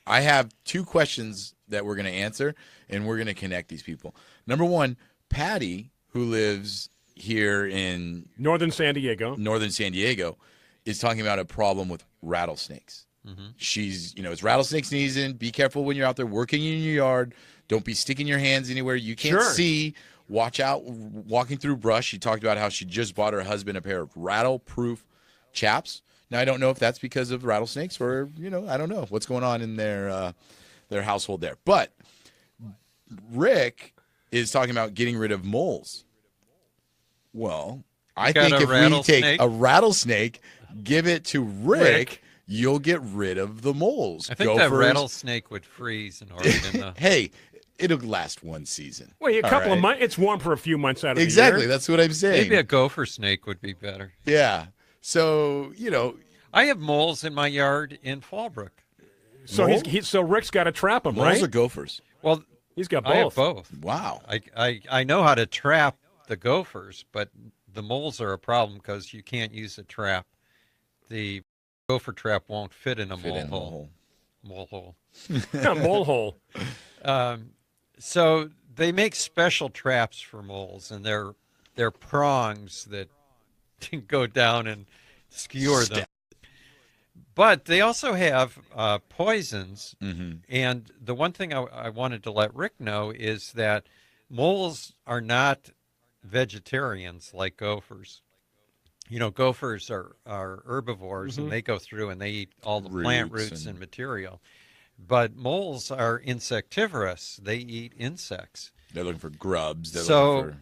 I have two questions that we're going to answer, and we're going to connect these people. Number one, Patty, who lives here in Northern San Diego, is talking about a problem with rattlesnakes. Mm-hmm. She's, it's rattlesnake season. Be careful when you're out there working in your yard. Don't be sticking your hands anywhere you can't see. Watch out walking through brush. She talked about how she just bought her husband a pair of rattle-proof chaps. Now, I don't know if that's because of rattlesnakes or, I don't know what's going on in their household there. But Rick is talking about getting rid of moles. Well, I think if we take a rattlesnake, give it to Rick, you'll get rid of the moles. I think that rattlesnake would freeze in Oregon, though. Hey, it'll last one season. Well, a couple of months. It's warm for a few months out of the year. Exactly. That's what I'm saying. Maybe a gopher snake would be better. Yeah. So, I have moles in my yard in Fallbrook. So so Rick's got to trap them, right? Moles or gophers? Well, he's got both. I have both. Wow. I know how to trap the gophers, but the moles are a problem because you can't use a trap. The gopher trap won't fit in a mole hole. Mole hole. Mole hole. So they make special traps for moles, and they're prongs that go down and skewer them. But they also have poisons, and the one thing I wanted to let Rick know is that moles are not vegetarians like gophers. Gophers are herbivores, and they go through and they eat all the plant roots and material. But moles are insectivorous. They eat insects. They're looking for grubs. The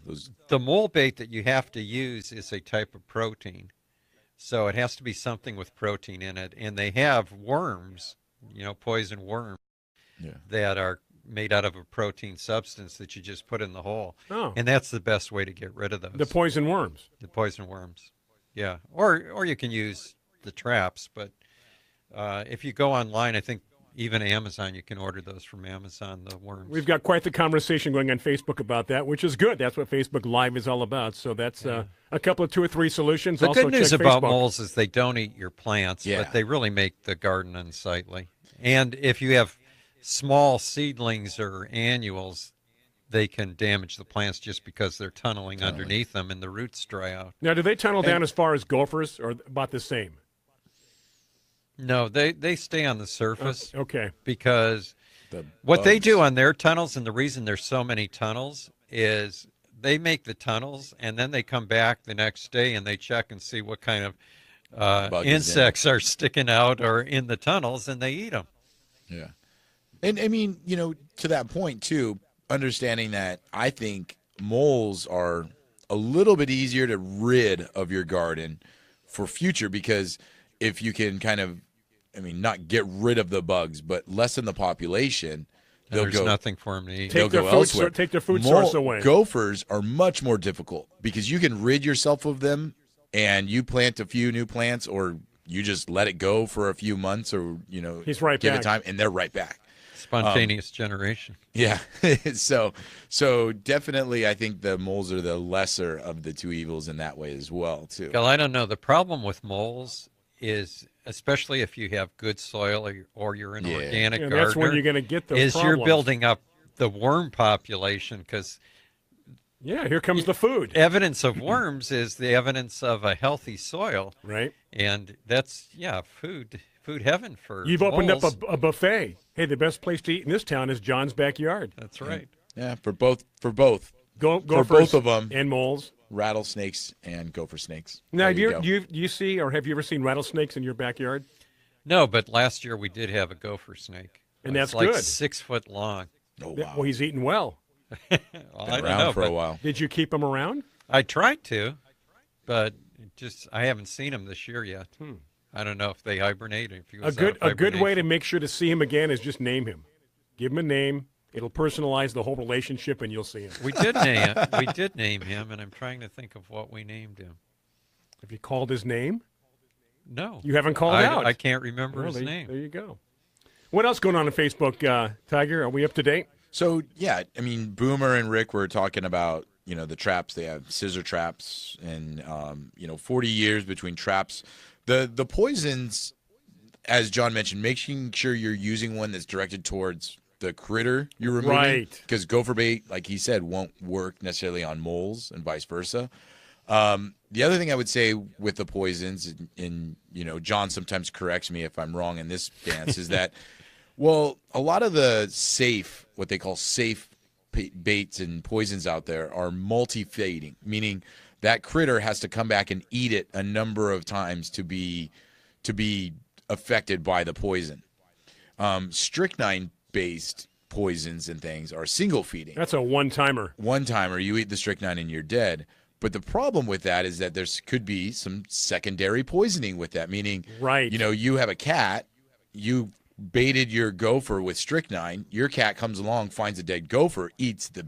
mole bait that you have to use is a type of protein. So it has to be something with protein in it. And they have worms, poison worms. that are made out of a protein substance that you just put in the hole. Oh. And that's the best way to get rid of those. The poison worms. The poison worms. Yeah. Or you can use the traps, but if you go online, I think even Amazon, you can order those from Amazon, the worms. We've got quite the conversation going on Facebook about that, which is good. That's what Facebook Live is all about. So that's a couple of 2 or 3 solutions. The also good news check about Facebook. moles is they don't eat your plants, but they really make the garden unsightly. And if you have small seedlings or annuals, they can damage the plants just because they're tunneling underneath them and the roots dry out. Now, do they tunnel down as far as gophers or about the same? No, they stay on the surface. Okay. Because what they do on their tunnels, and the reason there's so many tunnels, is they make the tunnels, and then they come back the next day and they check and see what kind of insects are sticking out or in the tunnels, and they eat them. Yeah. And, I mean, to that point, too, understanding that I think moles are a little bit easier to rid of your garden for future, because if you can kind of, not get rid of the bugs, but lessen the population, there's nothing for them to eat. They'll go elsewhere. Take their food source away. Gophers are much more difficult because you can rid yourself of them, and you plant a few new plants, or you just let it go for a few months, or He's right give back. it time, and they're right back. Spontaneous generation. Yeah. so definitely I think the moles are the lesser of the two evils in that way as well, too. Well, I don't know. The problem with moles is, especially if you have good soil or you're an organic gardener, that's when you're going to get those problems. You're building up the worm population, because here comes the food. Evidence of worms is the evidence of a healthy soil. Right. And that's, food heaven for You've moles. opened up a buffet. Hey, the best place to eat in this town is John's backyard. That's right. Yeah, for both. For both of them. And moles. Rattlesnakes and gopher snakes. Now, do you see, or have you ever seen rattlesnakes in your backyard? No, but last year we did have a gopher snake. And that's like good. 6 foot long. Oh, wow. Well, he's eating well. I don't know, for a while. Did you keep him around? I tried to, but I haven't seen him this year yet. I don't know if they hibernate. If he was a good way to make sure to see him again is just name him. Give him a name. It'll personalize the whole relationship, and you'll see him. We did name him, and I'm trying to think of what we named him. Have you called his name? No. You haven't called out? I can't remember his name. There you go. What else going on Facebook, Tiger? Are we up to date? So, Boomer and Rick were talking about, the traps. They have scissor traps and, 40 years between traps. The poisons, as John mentioned, making sure you're using one that's directed towards the critter you're removing. Right. Because gopher bait, like he said, won't work necessarily on moles and vice versa. The other thing I would say with the poisons, and John sometimes corrects me if I'm wrong in this dance, is that, well, a lot of the what they call safe baits and poisons out there are multi-fading, meaning that critter has to come back and eat it a number of times to be affected by the poison. Strychnine-based poisons and things are single feeding. That's a one-timer. One-timer. You eat the strychnine and you're dead. But the problem with that is that there could be some secondary poisoning with that, meaning, you have a cat, you baited your gopher with strychnine, your cat comes along, finds a dead gopher, eats the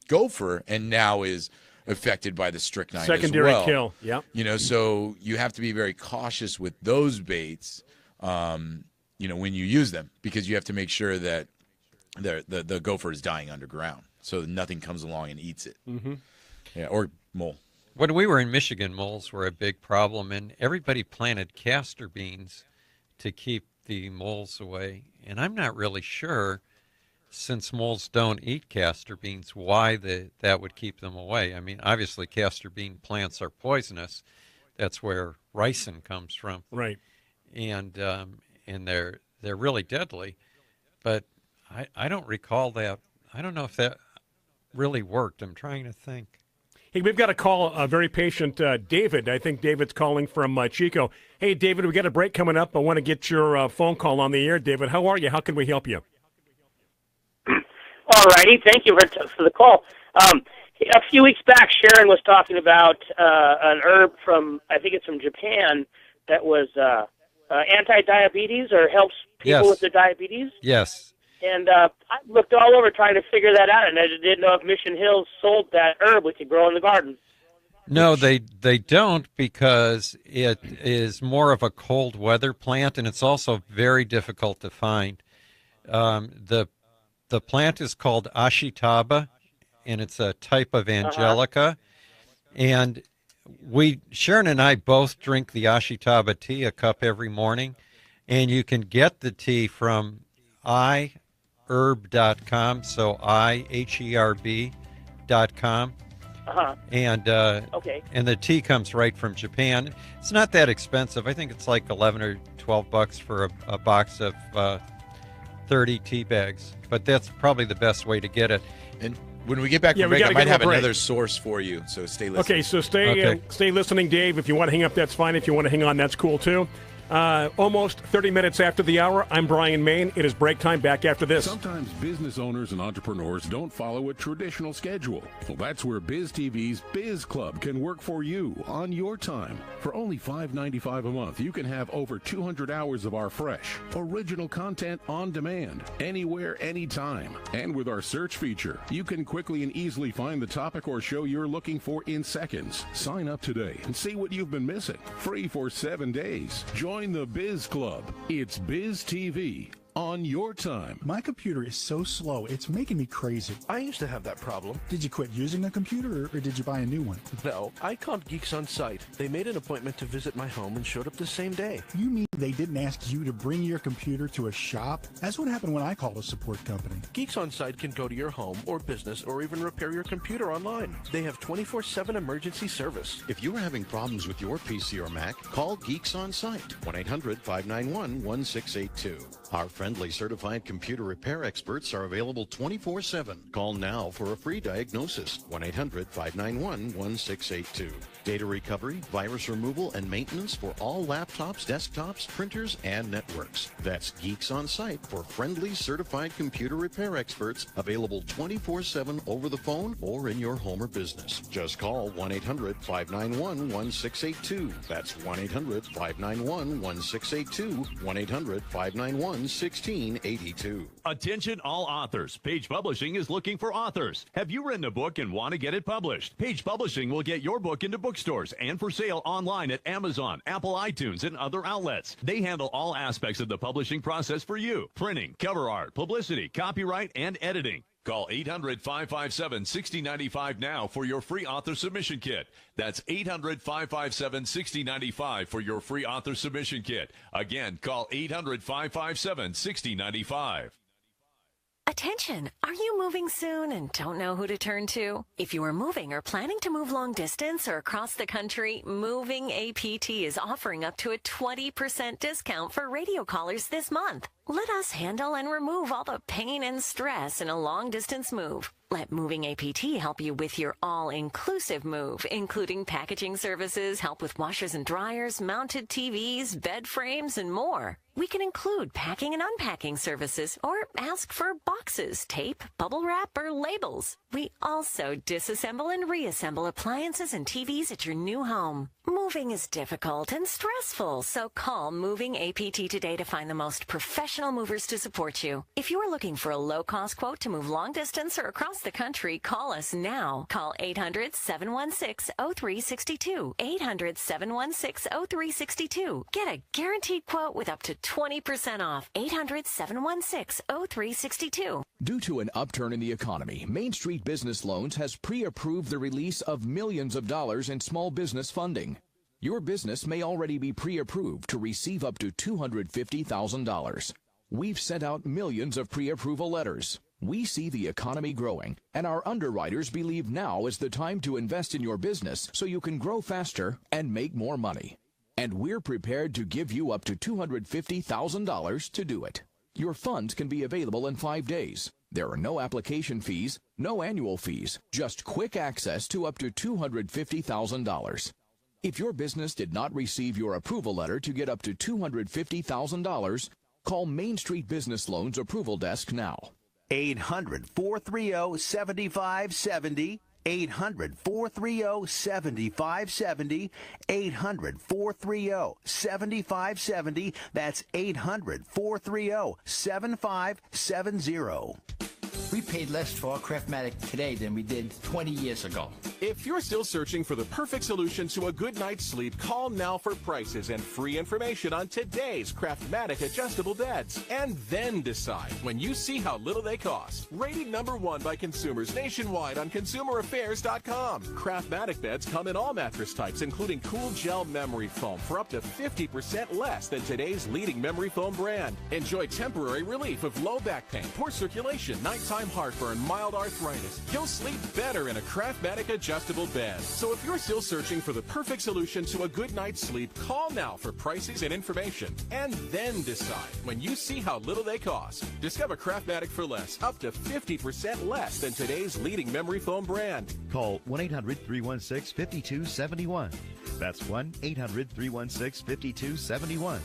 gopher, and now is affected by the strychnine secondary as well. Kill, yeah. So you have to be very cautious with those baits, when you use them, because you have to make sure that the gopher is dying underground, so that nothing comes along and eats it. Mm-hmm. Yeah, or mole. When we were in Michigan, moles were a big problem, and everybody planted castor beans to keep the moles away. And I'm not really sure, since moles don't eat castor beans, why that would keep them away. I mean, obviously castor bean plants are poisonous. That's where ricin comes from. Right. And they're really deadly. But I don't recall that. I don't know if that really worked. I'm trying to think. Hey, we've got to call a very patient David. I think David's calling from Chico. Hey, David, we got a break coming up. I want to get your phone call on the air. David, how are you? How can we help you? All righty. Thank you for the call. A few weeks back, Sharon was talking about an herb from, I think it's from Japan, that was anti-diabetes or helps people with their diabetes. Yes. And I looked all over trying to figure that out, and I just didn't know if Mission Hills sold that herb we could grow in the garden. No, they don't, because it is more of a cold weather plant, and it's also very difficult to find. The plant is called Ashitaba, and it's a type of angelica. And Sharon and I both drink the Ashitaba tea, a cup every morning, and you can get the tea from iherb.com, so iherb.com. And and the tea comes right from Japan. It's not that expensive. I think it's like $11 or $12 for a box of 30 tea bags. But that's probably the best way to get it. And when we get back from break, I might have another source for you. So stay listening. Okay, so stay listening, Dave. If you want to hang up, that's fine. If you want to hang on, that's cool too. Almost 30 minutes after the hour, I'm Bryan Main. It is break time. Back after this. Sometimes business owners and entrepreneurs don't follow a traditional schedule. Well, that's where Biz TV's Biz Club can work for you on your time. For only $5.95 a month, you can have over 200 hours of our fresh, original content on demand, anywhere, anytime. And with our search feature, you can quickly and easily find the topic or show you're looking for in seconds. Sign up today and see what you've been missing. Free for 7 days. Join the Biz Club. It's Biz TV on your time. My computer is so slow, it's making me crazy. I used to have that problem. Did you quit using a computer, or did you buy a new one? No, I called Geeks On Site. They made an appointment to visit my home and showed up the same day. You mean they didn't ask you to bring your computer to a shop? That's what happened when I called a support company. Geeks On Site can go to your home or business or even repair your computer online. They have 24/7 emergency service. If you are having problems with your PC or Mac, call Geeks On Site, 1-800-591-1682. Our friendly certified computer repair experts are available 24/7. Call now for a free diagnosis, 1-800-591-1682. Data recovery, virus removal, and maintenance for all laptops, desktops, printers, and networks. That's Geeks On Site for friendly certified computer repair experts, available 24/7 over the phone or in your home or business. Just call 1-800-591-1682. That's 1-800-591-1682, 1-800-591-1682. Attention all authors. Page Publishing is looking for authors. Have you written a book and want to get it published? Page Publishing will get your book into bookstores and for sale online at Amazon, Apple iTunes, and other outlets. They handle all aspects of the publishing process for you. Printing, cover art, publicity, copyright, and editing. Call 800-557-6095 now for your free author submission kit. That's 800-557-6095 for your free author submission kit. Again, call 800-557-6095. Attention! Are you moving soon and don't know who to turn to? If you are moving or planning to move long distance or across the country, Moving APT is offering up to a 20% discount for radio callers this month. Let us handle and remove all the pain and stress in a long-distance move. Let Moving APT help you with your all-inclusive move, including packaging services, help with washers and dryers, mounted TVs, bed frames, and more. We can include packing and unpacking services or ask for boxes, tape, bubble wrap, or labels. We also disassemble and reassemble appliances and TVs at your new home. Moving is difficult and stressful, so call Moving APT today to find the most professional movers to support you. If you are looking for a low-cost quote to move long distance or across the country, call us now. Call 800-716-0362. 800-716-0362. Get a guaranteed quote with up to 20% off. 800-716-0362. Due to an upturn in the economy, Main Street Business Loans has pre-approved the release of millions of dollars in small business funding. Your business may already be pre-approved to receive up to $250,000. We've sent out millions of pre-approval letters. We see the economy growing, and our underwriters believe now is the time to invest in your business so you can grow faster and make more money. And we're prepared to give you up to $250,000 to do it. Your funds can be available in 5 days. There are no application fees, no annual fees, just quick access to up to $250,000. If your business did not receive your approval letter to get up to $250,000, call Main Street Business Loans Approval Desk now. 800-430-7570. 800-430-7570. 800-430-7570. That's 800-430-7570. We paid less for our Craftmatic today than we did 20 years ago. If you're still searching for the perfect solution to a good night's sleep, call now for prices and free information on today's Craftmatic adjustable beds. And then decide when you see how little they cost. Rated #1 by consumers nationwide on ConsumerAffairs.com. Craftmatic beds come in all mattress types, including cool gel memory foam for up to 50% less than today's leading memory foam brand. Enjoy temporary relief of low back pain, poor circulation, nighttime heartburn, mild arthritis. You'll sleep better in a Craftmatic adjustable bed. So if you're still searching for the perfect solution to a good night's sleep, call now for prices and information. And then decide when you see how little they cost. Discover Craftmatic for less, up to 50% less than today's leading memory foam brand. Call 1-800-316-5271. That's 1-800-316-5271.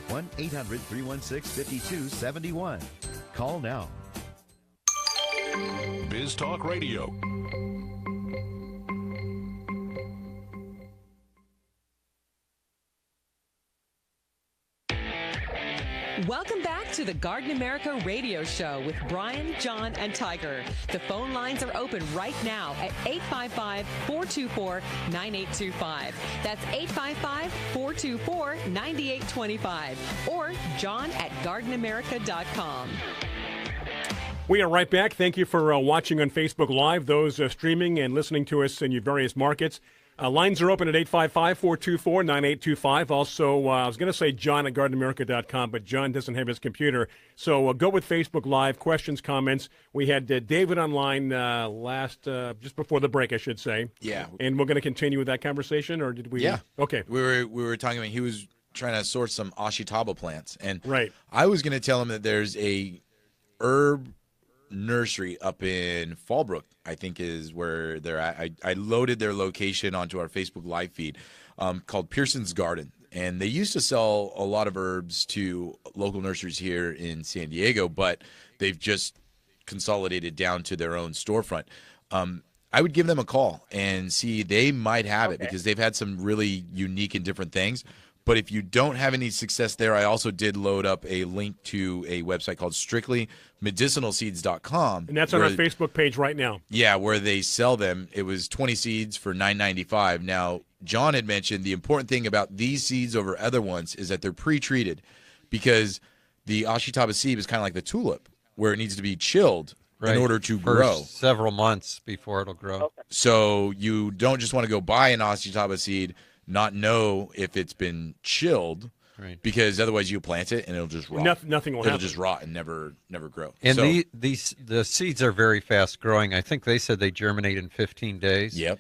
1-800-316-5271. Call now. Biz Talk Radio. Welcome back to the Garden America Radio Show with Bryan, John, and Tiger. The phone lines are open right now at 855-424-9825. That's 855-424-9825. Or John at gardenamerica.com. We are right back. Thank you for watching on Facebook Live, those streaming and listening to us in your various markets. Lines are open at 855-424-9825. Also, I was going to say John at gardenamerica.com, but John doesn't have his computer. So go with Facebook Live, questions, comments. We had David online just before the break, I should say. Yeah. And we're going to continue with that conversation, or did we? Yeah. Okay. We were talking about, he was trying to source some Ashitaba plants. And right. I was going to tell him that there's a herb nursery up in Fallbrook, I think is where they're at. I loaded their location onto our Facebook Live feed, called Pearson's Garden. And they used to sell a lot of herbs to local nurseries here in San Diego, but they've just consolidated down to their own storefront. I would give them a call and see, they might have it because they've had some really unique and different things. But if you don't have any success there, I also did load up a link to a website called strictlymedicinalseeds.com. And that's on our Facebook page right now. Yeah, where they sell them. It was 20 seeds for $9.95. Now, John had mentioned the important thing about these seeds over other ones is that they're pre-treated, because the Ashitaba seed is kind of like the tulip, where it needs to be chilled in order to grow. Several months before it'll grow. So you don't just want to go buy an Ashitaba seed, not know if it's been chilled, because otherwise you plant it and it'll just rot. Nothing will happen. It'll just rot and never grow. And the seeds are very fast growing. I think they said they germinate in 15 days. Yep.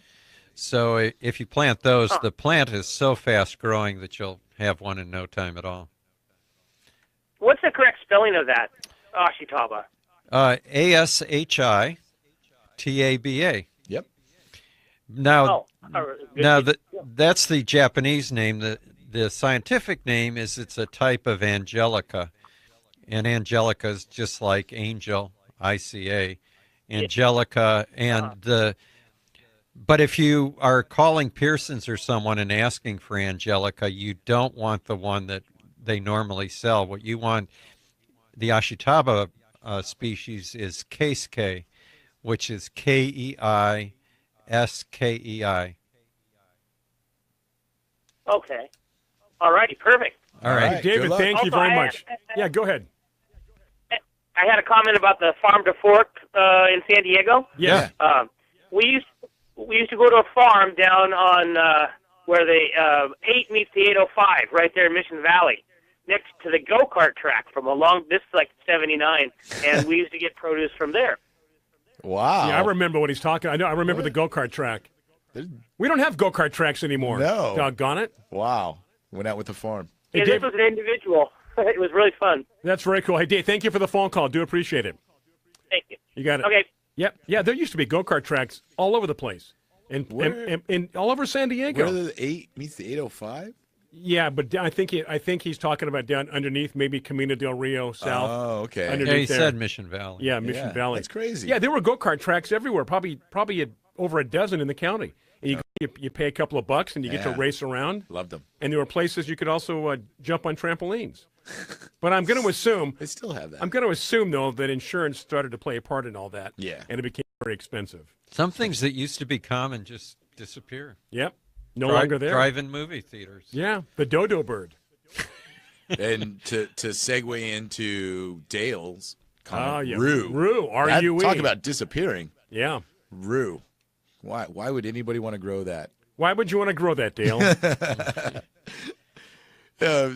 So if you plant those, the plant is so fast growing that you'll have one in no time at all. What's the correct spelling of that, Ashitaba? Ashitaba. Yep. Now, that's the Japanese name. The scientific name is, it's a type of Angelica, and Angelica is just like angel, ICA, Angelica, and but if you are calling Pearson's or someone and asking for Angelica, you don't want the one that they normally sell. What you want, the Ashitaba species, is Keiskei, which is Keiskei. Okay. All righty. Perfect. All right. David, thank you very much. Yeah, go ahead. I had a comment about the farm to fork in San Diego. Yeah. We used to go to a farm down on where the 8 meets the 805, right there in Mission Valley, next to the go-kart track from this is like 79, and we used to get produce from there. Wow. Yeah, I remember what he's talking. I remember the go-kart track. We don't have go-kart tracks anymore. No. Doggone it. Wow. Went out with the farm. Hey, Yeah, this was an individual. It was really fun. That's very cool. Hey, Dave, thank you for the phone call. Do appreciate it. Thank you. You got it. Okay. Yep. Yeah, there used to be go-kart tracks all over the place. And all over San Diego. Where the 8 meets the 805? Yeah, but I think he's talking about down underneath, maybe Camino del Rio South. Oh, okay. Underneath Yeah, he there. said Mission Valley. Yeah, Mission Valley. That's crazy. Yeah, there were go-kart tracks everywhere. Probably over a dozen in the county. And you pay a couple of bucks and you get to race around. Loved them. And there were places you could also jump on trampolines. But I'm going to assume they still have that. I'm going to assume though that insurance started to play a part in all that. Yeah. And it became very expensive. Some things that used to be common just disappear. Yep. No longer there. Drive-in movie theaters. Yeah. The dodo bird. And to segue into Dale's comment, yeah. Rue. Rue, R-U-E. Talk about disappearing. Yeah. Rue. Why would anybody want to grow that? Why would you want to grow that, Dale?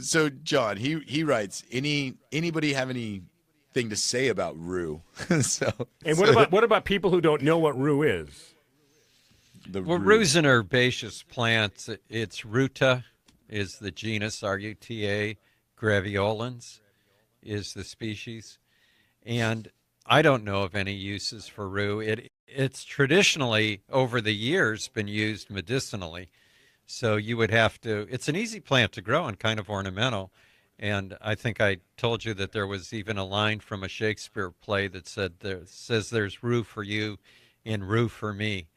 So John, he writes, anybody have anything to say about Rue? And what about people who don't know what Rue is? Rue's an herbaceous plant. It's Ruta is the genus, R-U-T-A. Graveolens is the species. And I don't know of any uses for rue. It's traditionally, over the years, been used medicinally. So you would have to, it's an easy plant to grow and kind of ornamental. And I think I told you that there was even a line from a Shakespeare play that says there's rue for you and rue for me.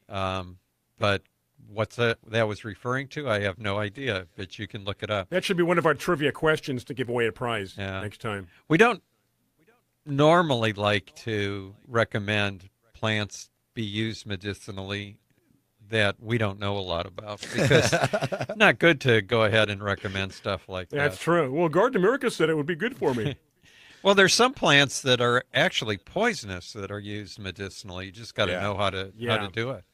But what's that was referring to, I have no idea, but you can look it up. That should be one of our trivia questions to give away a prize next time. We don't normally like to recommend plants be used medicinally that we don't know a lot about, because it's not good to go ahead and recommend stuff like that. That's true. Well, Garden America said it would be good for me. Well, there's some plants that are actually poisonous that are used medicinally. You just got to know how to do it.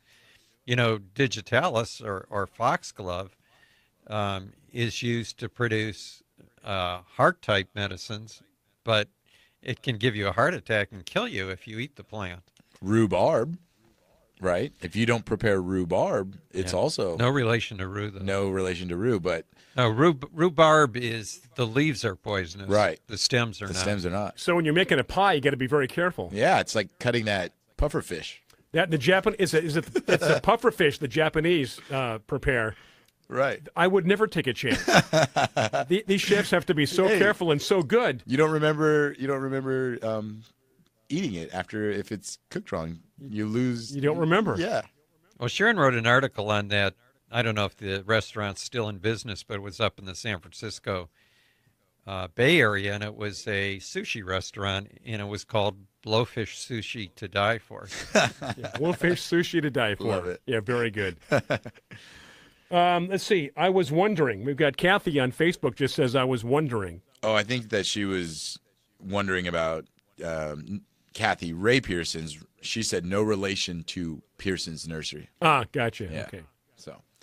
You know, digitalis or foxglove is used to produce heart-type medicines, but it can give you a heart attack and kill you if you eat the plant. Rhubarb, right? If you don't prepare rhubarb, it's also... No relation to rue, though. No relation to rue, but... No, rhubarb is, the leaves are poisonous. Right. The stems are not. The stems are not. So when you're making a pie, you got to be very careful. Yeah, it's like cutting that puffer fish. That the Japanese it's a puffer fish the Japanese prepare. Right. I would never take a chance. These chefs have to be so careful and so good. You don't remember eating it after, if it's cooked wrong. You lose. You don't remember. Yeah. Well, Sharon wrote an article on that. I don't know if the restaurant's still in business, but it was up in the San Francisco Bay Area, and it was a sushi restaurant, and it was called Blowfish Sushi to Die For. Blowfish Sushi to Die For. Love it. Yeah, very good. Let's see. I was wondering. We've got Kathy on Facebook just says, I was wondering. Oh, I think that she was wondering about Kathy Ray Pearson's. She said no relation to Pearson's nursery. Ah, gotcha. Yeah. Okay.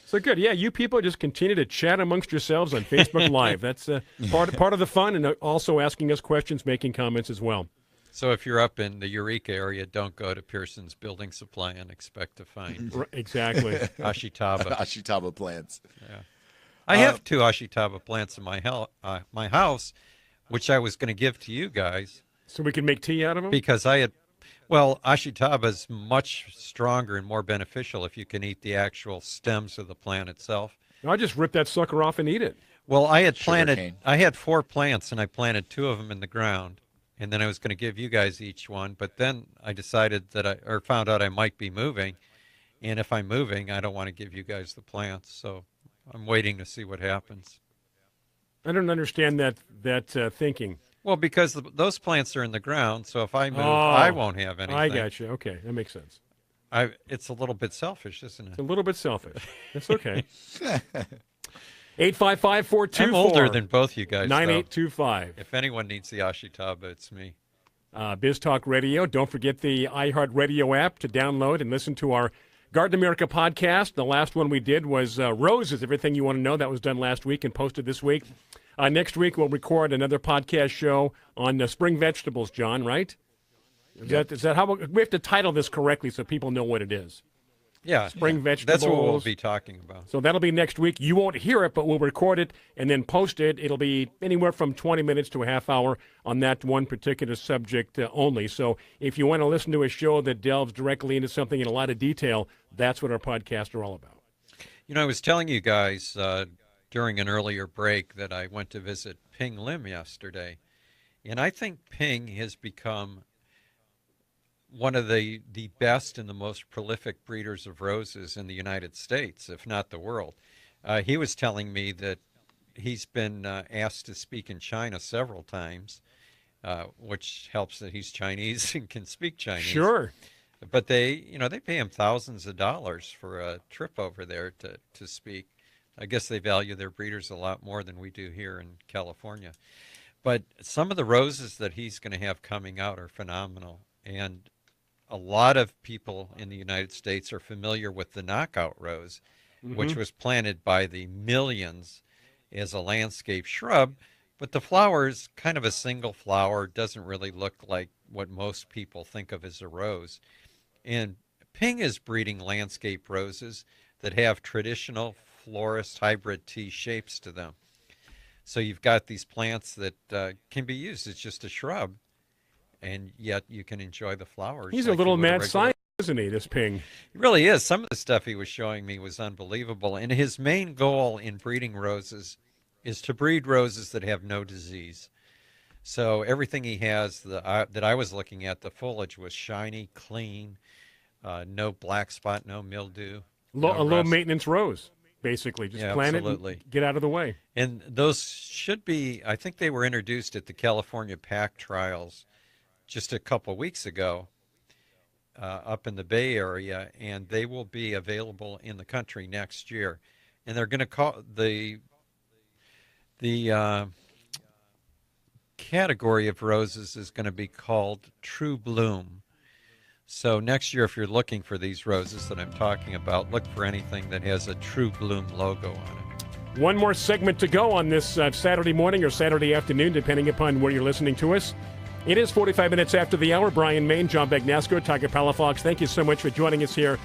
So good. Yeah, you people just continue to chat amongst yourselves on Facebook Live. That's part of the fun, and also asking us questions, making comments as well. So if you're up in the Eureka area, don't go to Pearson's Building Supply and expect to find exactly Ashitaba plants. Yeah, I have 2 Ashitaba plants in my house, which I was going to give to you guys, so we can make tea out of them. Because I had, well, Ashitaba is much stronger and more beneficial if you can eat the actual stems of the plant itself. I just rip that sucker off and eat it. Well, I had 4 plants, and I planted 2 of them in the ground. And then I was going to give you guys each one, but then I decided found out I might be moving. And if I'm moving, I don't want to give you guys the plants. So I'm waiting to see what happens. I don't understand that thinking. Well, because those plants are in the ground, so if I move, I won't have anything. I got you. Okay, that makes sense. It's a little bit selfish, isn't it? It's a little bit selfish. That's okay. 855-424. I'm older than both you guys. 9825. If anyone needs the Ashitaba, it's me. Biz Talk Radio. Don't forget the iHeartRadio app to download and listen to our Garden America podcast. The last one we did was Roses, Everything You Want to Know. That was done last week and posted this week. Next week, we'll record another podcast show on spring vegetables, John, right? Is that how we have to title this correctly so people know what it is? Yeah. Spring vegetables. That's what we'll be talking about. So that'll be next week. You won't hear it, but we'll record it and then post it. It'll be anywhere from 20 minutes to a half hour on that one particular subject only. So if you want to listen to a show that delves directly into something in a lot of detail, that's what our podcasts are all about. You know, I was telling you guys during an earlier break that I went to visit Ping Lim yesterday. And I think Ping has become one of the best and the most prolific breeders of roses in the United States, if not the world. He was telling me that he's been asked to speak in China several times, which helps that he's Chinese and can speak Chinese. Sure. But they pay him thousands of dollars for a trip over there to speak. I guess they value their breeders a lot more than we do here in California. But some of the roses that he's going to have coming out are phenomenal. And a lot of people in the United States are familiar with the knockout rose, which was planted by the millions as a landscape shrub. But the flower is kind of a single flower, doesn't really look like what most people think of as a rose. And Ping is breeding landscape roses that have traditional florist hybrid tea shapes to them. So you've got these plants that can be used as just a shrub, and yet you can enjoy the flowers. He's a little mad scientist, isn't he, this Ping? He really is. Some of the stuff he was showing me was unbelievable. And his main goal in breeding roses is to breed roses that have no disease. So everything he has that I was looking at, the foliage was shiny, clean, no black spot, no mildew. A low-maintenance rose, basically. Just plant it and get out of the way. And those should be, I think they were introduced at the California PAC trials just a couple of weeks ago up in the Bay Area, and they will be available in the country next year. And they're going to call the category of roses is going to be called True Bloom. So next year, if you're looking for these roses that I'm talking about, look for anything that has a True Bloom logo on it. One more segment to go on this Saturday morning or Saturday afternoon, depending upon where you're listening to us. It is 45 minutes after the hour. Bryan Main, John Bagnasco, Tiger Palafox, thank you so much for joining us here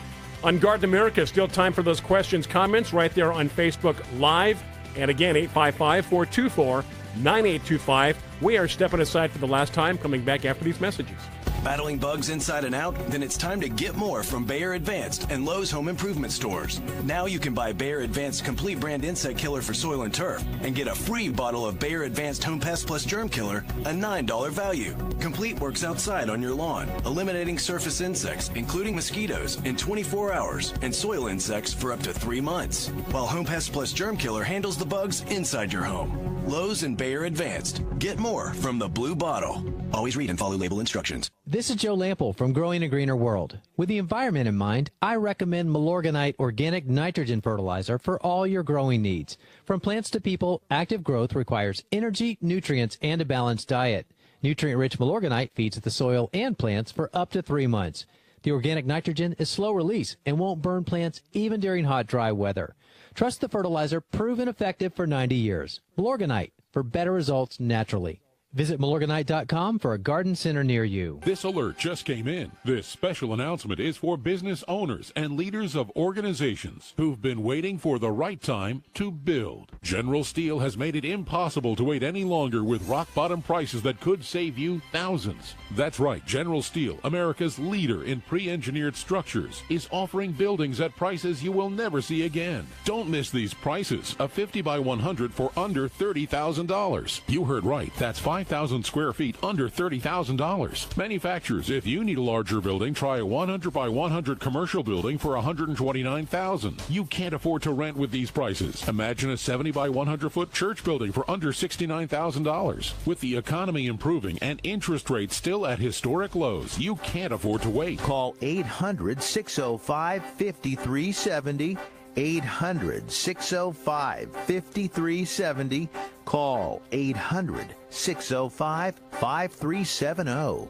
on Garden America. Still time for those questions, comments right there on Facebook Live. And again, 855-424-9825. We are stepping aside for the last time, coming back after these messages. Battling bugs inside and out? Then it's time to get more from Bayer Advanced and Lowe's Home Improvement stores. Now you can buy Bayer Advanced Complete Brand Insect Killer for soil and turf and get a free bottle of Bayer Advanced Home Pest Plus Germ Killer, a $9 value. Complete works outside on your lawn, eliminating surface insects, including mosquitoes, in 24 hours and soil insects for up to 3 months. While Home Pest Plus Germ Killer handles the bugs inside your home. Lowe's and Bayer Advanced. Get more from the blue bottle. Always read and follow label instructions. This is Joe Lample from Growing a Greener World. With the environment in mind, I recommend Milorganite Organic Nitrogen Fertilizer for all your growing needs. From plants to people, active growth requires energy, nutrients, and a balanced diet. Nutrient-rich Milorganite feeds the soil and plants for up to 3 months. The organic nitrogen is slow release and won't burn plants even during hot, dry weather. Trust the fertilizer, proven effective for 90 years. Milorganite, for better results naturally. Visit Milorganite.com for a garden center near you. This alert just came in. This special announcement is for business owners and leaders of organizations who've been waiting for the right time to build. General Steel has made it impossible to wait any longer with rock-bottom prices that could save you thousands. That's right, General Steel, America's leader in pre-engineered structures, is offering buildings at prices you will never see again. Don't miss these prices. A 50 by 100 for under $30,000. You heard right. That's 5,000 square feet under $30,000. Manufacturers, if you need a larger building, try a 100 by 100 commercial building for $129,000. You can't afford to rent with these prices. Imagine a 70 by 100 foot church building for under $69,000. With the economy improving and interest rates still at historic lows, you can't afford to wait. Call 800-605-5370. 800-605-5370. Call 800-605-5370.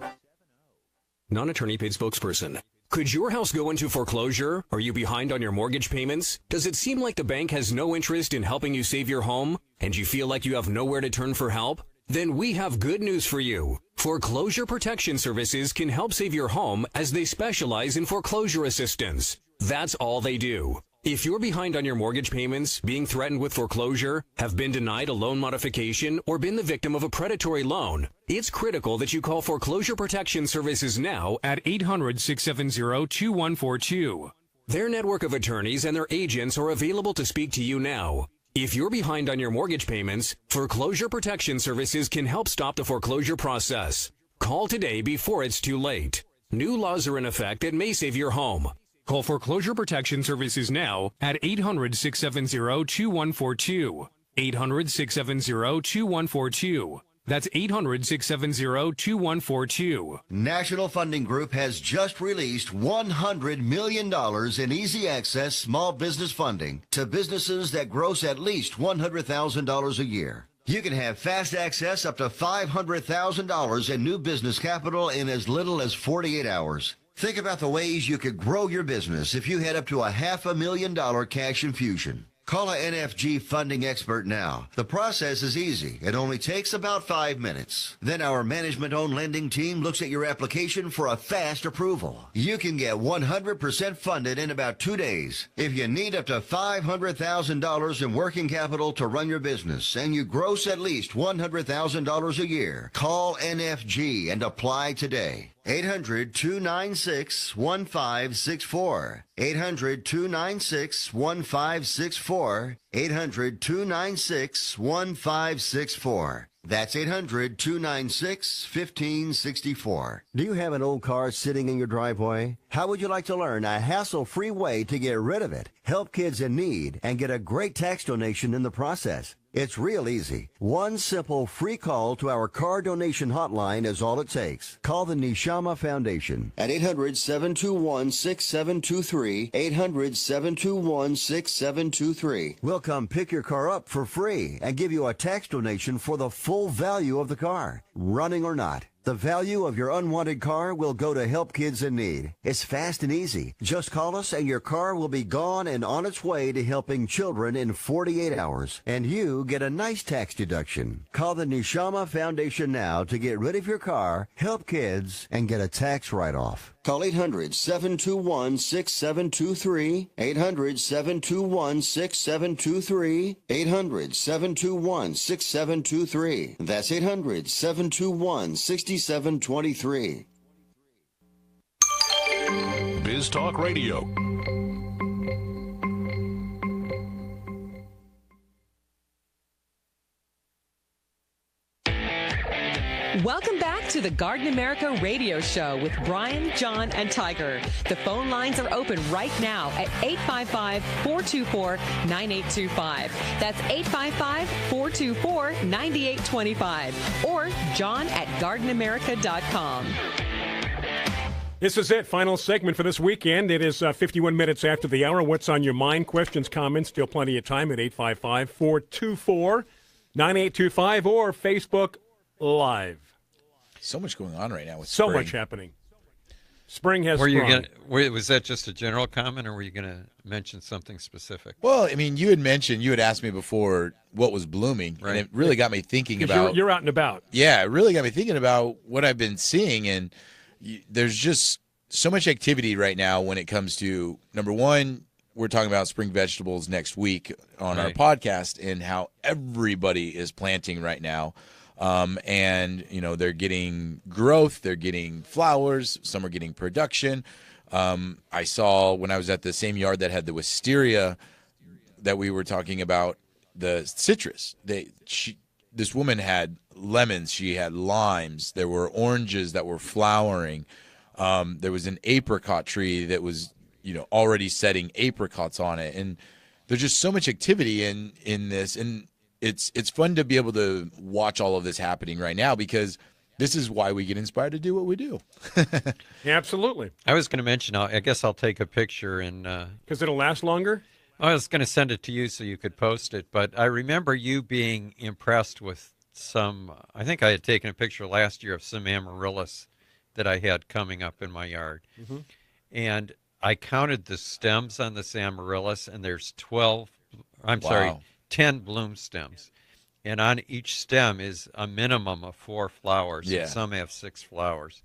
Non-attorney paid spokesperson. Could your house go into foreclosure? Are you behind on your mortgage payments? Does it seem like the bank has no interest in helping you save your home? And you feel like you have nowhere to turn for help? Then we have good news for you. Foreclosure Protection Services can help save your home as they specialize in foreclosure assistance. That's all they do. If you're behind on your mortgage payments, being threatened with foreclosure, have been denied a loan modification, or been the victim of a predatory loan, it's critical that you call Foreclosure Protection Services now at 800-670-2142. Their network of attorneys and their agents are available to speak to you now. If you're behind on your mortgage payments, Foreclosure Protection Services can help stop the foreclosure process. Call today before it's too late. New laws are in effect that may save your home. Call Foreclosure Protection Services now at 800-670-2142. 800-670-2142. That's 800-670-2142. National Funding Group has just released $100 million in easy access small business funding to businesses that gross at least $100,000 a year. You can have fast access up to $500,000 in new business capital in as little as 48 hours. Think about the ways you could grow your business if you had up to $500,000 cash infusion. Call an NFG funding expert now. The process is easy. It only takes about 5 minutes. Then our management-owned lending team looks at your application for a fast approval. You can get 100% funded in about 2 days. If you need up to $500,000 in working capital to run your business and you gross at least $100,000 a year, call NFG and apply today. 800-296-1564. 800-296-1564. 800-296-1564. That's 800-296-1564. Do you have an old car sitting in your driveway? How would you like to learn a hassle-free way to get rid of it, help kids in need, and get a great tax donation in the process? It's real easy. One simple free call to our car donation hotline is all it takes. Call the Nishama Foundation at 800-721-6723, 800-721-6723. We'll come pick your car up for free and give you a tax donation for the full value of the car, running or not. The value of your unwanted car will go to help kids in need. It's fast and easy. Just call us and your car will be gone and on its way to helping children in 48 hours. And you get a nice tax deduction. Call the Nishama Foundation now to get rid of your car, help kids, and get a tax write-off. Call 800-721-6723, 800-721-6723, 800-721-6723. That's 800-721-6723. Biz Talk Radio. Welcome back to the Garden America Radio Show with Bryan, John, and Tiger. The phone lines are open right now at 855-424-9825. That's 855-424-9825. Or John at gardenamerica.com. This is it. Final segment for this weekend. It is 51 minutes after the hour. What's on your mind? Questions, comments, still plenty of time at 855-424-9825 or Facebook Live. So much going on right now with so spring. Much happening. Spring has was that just a general comment, or were you going to mention something specific? Well, I mean, you had asked me before what was blooming, right. And it really got me thinking about... You're out and about. Yeah, it really got me thinking about what I've been seeing, and there's just so much activity right now when it comes to, number one, we're talking about spring vegetables next week on our podcast and how everybody is planting right now. And, you know, they're getting growth, they're getting flowers, some are getting production. I saw when I was at the same yard that had the wisteria that we were talking about, the citrus. This woman had lemons, she had limes, there were oranges that were flowering. There was an apricot tree that was, you know, already setting apricots on it. And there's just so much activity in this. And it's fun to be able to watch all of this happening right now, because this is why we get inspired to do what we do. Yeah, absolutely. I was going to mention, I guess I'll take a picture and because it'll last longer. I was going to send it to you so you could post it, but I remember you being impressed with some. I think I had taken a picture last year of some amaryllis that I had coming up in my yard, and I counted the stems on this amaryllis, and there's 10 bloom stems, and on each stem is a minimum of 4 flowers. Yeah. And some have 6 flowers.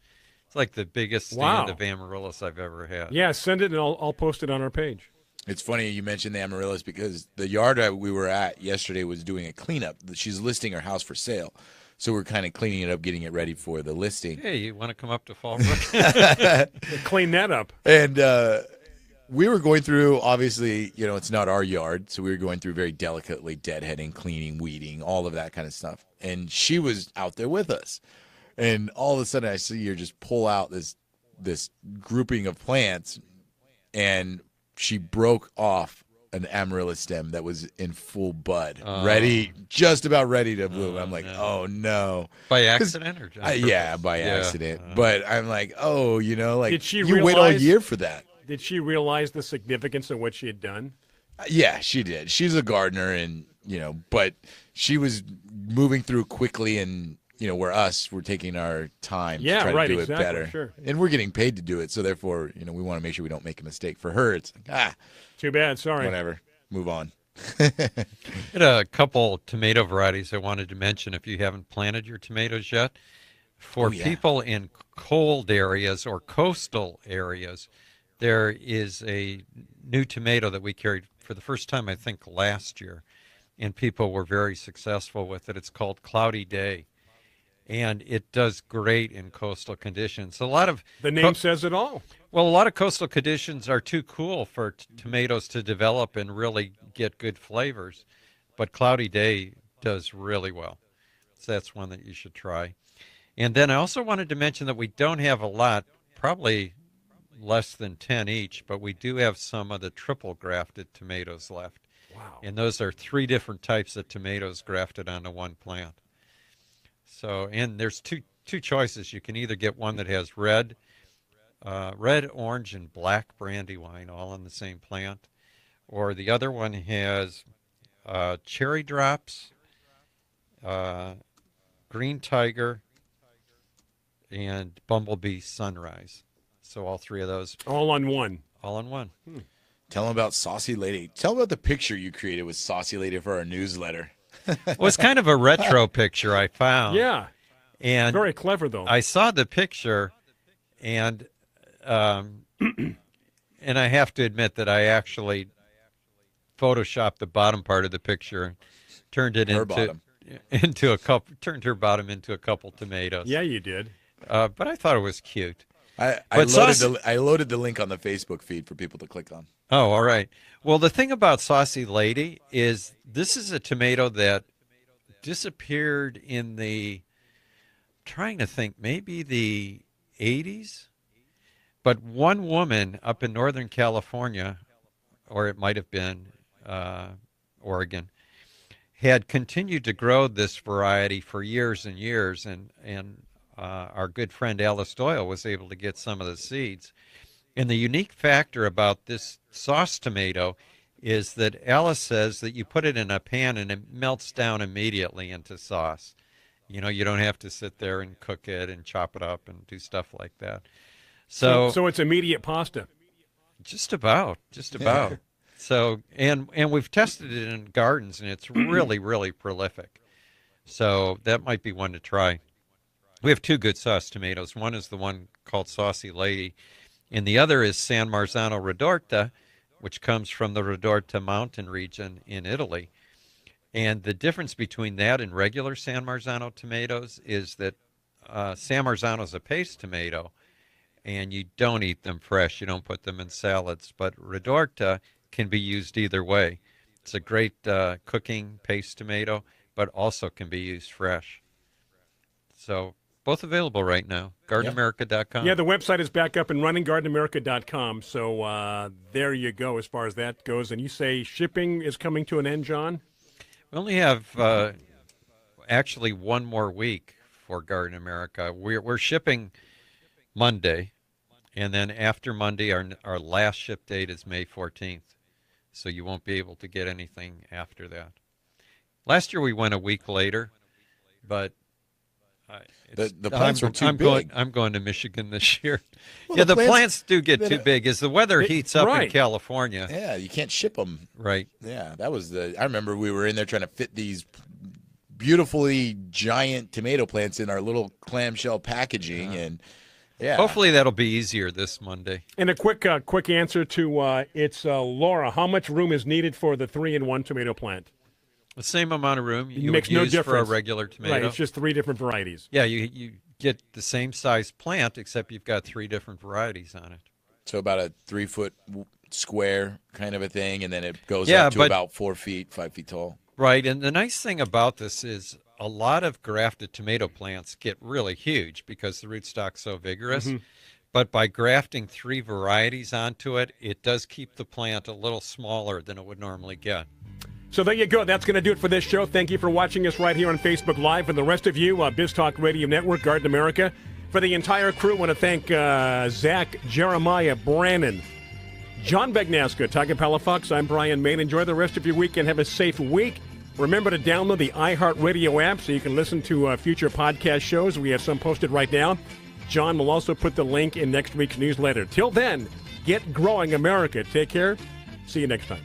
It's like the biggest stand of amaryllis I've ever had. Yeah, send it and I'll post it on our page. It's funny you mentioned the amaryllis, because the yard that we were at yesterday was doing a cleanup. She's listing her house for sale, so we're kind of cleaning it up, getting it ready for the listing. Hey, you want to come up to Fallbrook? Clean that up. And we were going through, obviously, you know, it's not our yard, so we were going through very delicately deadheading, cleaning, weeding, all of that kind of stuff. And she was out there with us. And all of a sudden I see her just pull out this this grouping of plants, and she broke off an amaryllis stem that was in full bud, just about ready to bloom. I'm like, oh no! By accident or just yeah, by accident. But I'm like, oh, like did she you wait all year for that. Did she realize the significance of what she had done? Yeah, she did. She's a gardener, and but she was moving through quickly, and where we're taking our time to try to do it better. Sure. And we're getting paid to do it, so therefore, we want to make sure we don't make a mistake. For her, it's like, too bad, sorry. Whatever. Move on. I had a couple tomato varieties I wanted to mention if you haven't planted your tomatoes yet. For people in cold areas or coastal areas, there is a new tomato that we carried for the first time, I think, last year, and people were very successful with it. It's called Cloudy Day, and it does great in coastal conditions. A lot of the name says it all. Well, a lot of coastal conditions are too cool for tomatoes to develop and really get good flavors, but Cloudy Day does really well. So that's one that you should try. And then I also wanted to mention that we don't have a lot, probably less than 10 each, but we do have some of the triple grafted tomatoes left. Wow. And those are 3 different types of tomatoes grafted onto one plant. So, and there's two choices. You can either get one that has red, orange, and black brandywine all on the same plant, or the other one has cherry drops, green tiger, and bumblebee sunrise. So all 3 of those. All on one. All on one. Tell them about Saucy Lady. Tell them about the picture you created with Saucy Lady for our newsletter. Well, it's kind of a retro picture I found. Yeah. And very clever, though. I saw the picture, and and I have to admit that I actually photoshopped the bottom part of the picture and turned it into a couple. Turned her bottom into a couple tomatoes. Yeah, you did. But I thought it was cute. I loaded the link on the Facebook feed for people to click on. Oh, all right. Well, the thing about Saucy Lady is this is a tomato that disappeared in trying to think, maybe the 80s? But one woman up in Northern California, or it might have been Oregon, had continued to grow this variety for years and years, and our good friend Alice Doyle was able to get some of the seeds. And the unique factor about this sauce tomato is that Alice says that you put it in a pan and it melts down immediately into sauce. You don't have to sit there and cook it and chop it up and do stuff like that. So it's immediate pasta. Just about. So and we've tested it in gardens, and it's really, really prolific. So that might be one to try. We have 2 good sauce tomatoes. One is the one called Saucy Lady, and the other is San Marzano Ridorta, which comes from the Ridorta mountain region in Italy. And the difference between that and regular San Marzano tomatoes is that San Marzano is a paste tomato, and you don't eat them fresh. You don't put them in salads. But Ridorta can be used either way. It's a great cooking paste tomato, but also can be used fresh. So both available right now. GardenAmerica.com. Yeah, the website is back up and running, GardenAmerica.com. So there you go as far as that goes. And you say shipping is coming to an end, John? We only have actually one more week for Garden America. We're shipping Monday, and then after Monday, our last ship date is May 14th. So you won't be able to get anything after that. Last year we went a week later, but the plants were too big. I'm going to Michigan this year. Well, the plants do get too big as the weather heats up in California. Yeah, you can't ship them. Right. Yeah, I remember we were in there trying to fit these beautifully giant tomato plants in our little clamshell packaging, and hopefully that'll be easier this Monday. And a quick answer to it's Laura. How much room is needed for the 3-in-1 tomato plant? The same amount of room you makes would no use difference for a regular tomato. Right, it's just 3 different varieties. Yeah, you get the same size plant, except you've got 3 different varieties on it. So about a 3-foot square kind of a thing, and then it goes up to about 4 feet, 5 feet tall. Right, and the nice thing about this is a lot of grafted tomato plants get really huge because the rootstock's so vigorous. Mm-hmm. But by grafting 3 varieties onto it, it does keep the plant a little smaller than it would normally get. So there you go. That's going to do it for this show. Thank you for watching us right here on Facebook Live. And the rest of you, Biz Talk Radio Network, Garden America. For the entire crew, I want to thank Zach, Jeremiah, Brannon, John Bagnasco, Tiger Palafox. I'm Bryan Main. Enjoy the rest of your week and have a safe week. Remember to download the iHeartRadio app so you can listen to future podcast shows. We have some posted right now. John will also put the link in next week's newsletter. Till then, get growing, America. Take care. See you next time.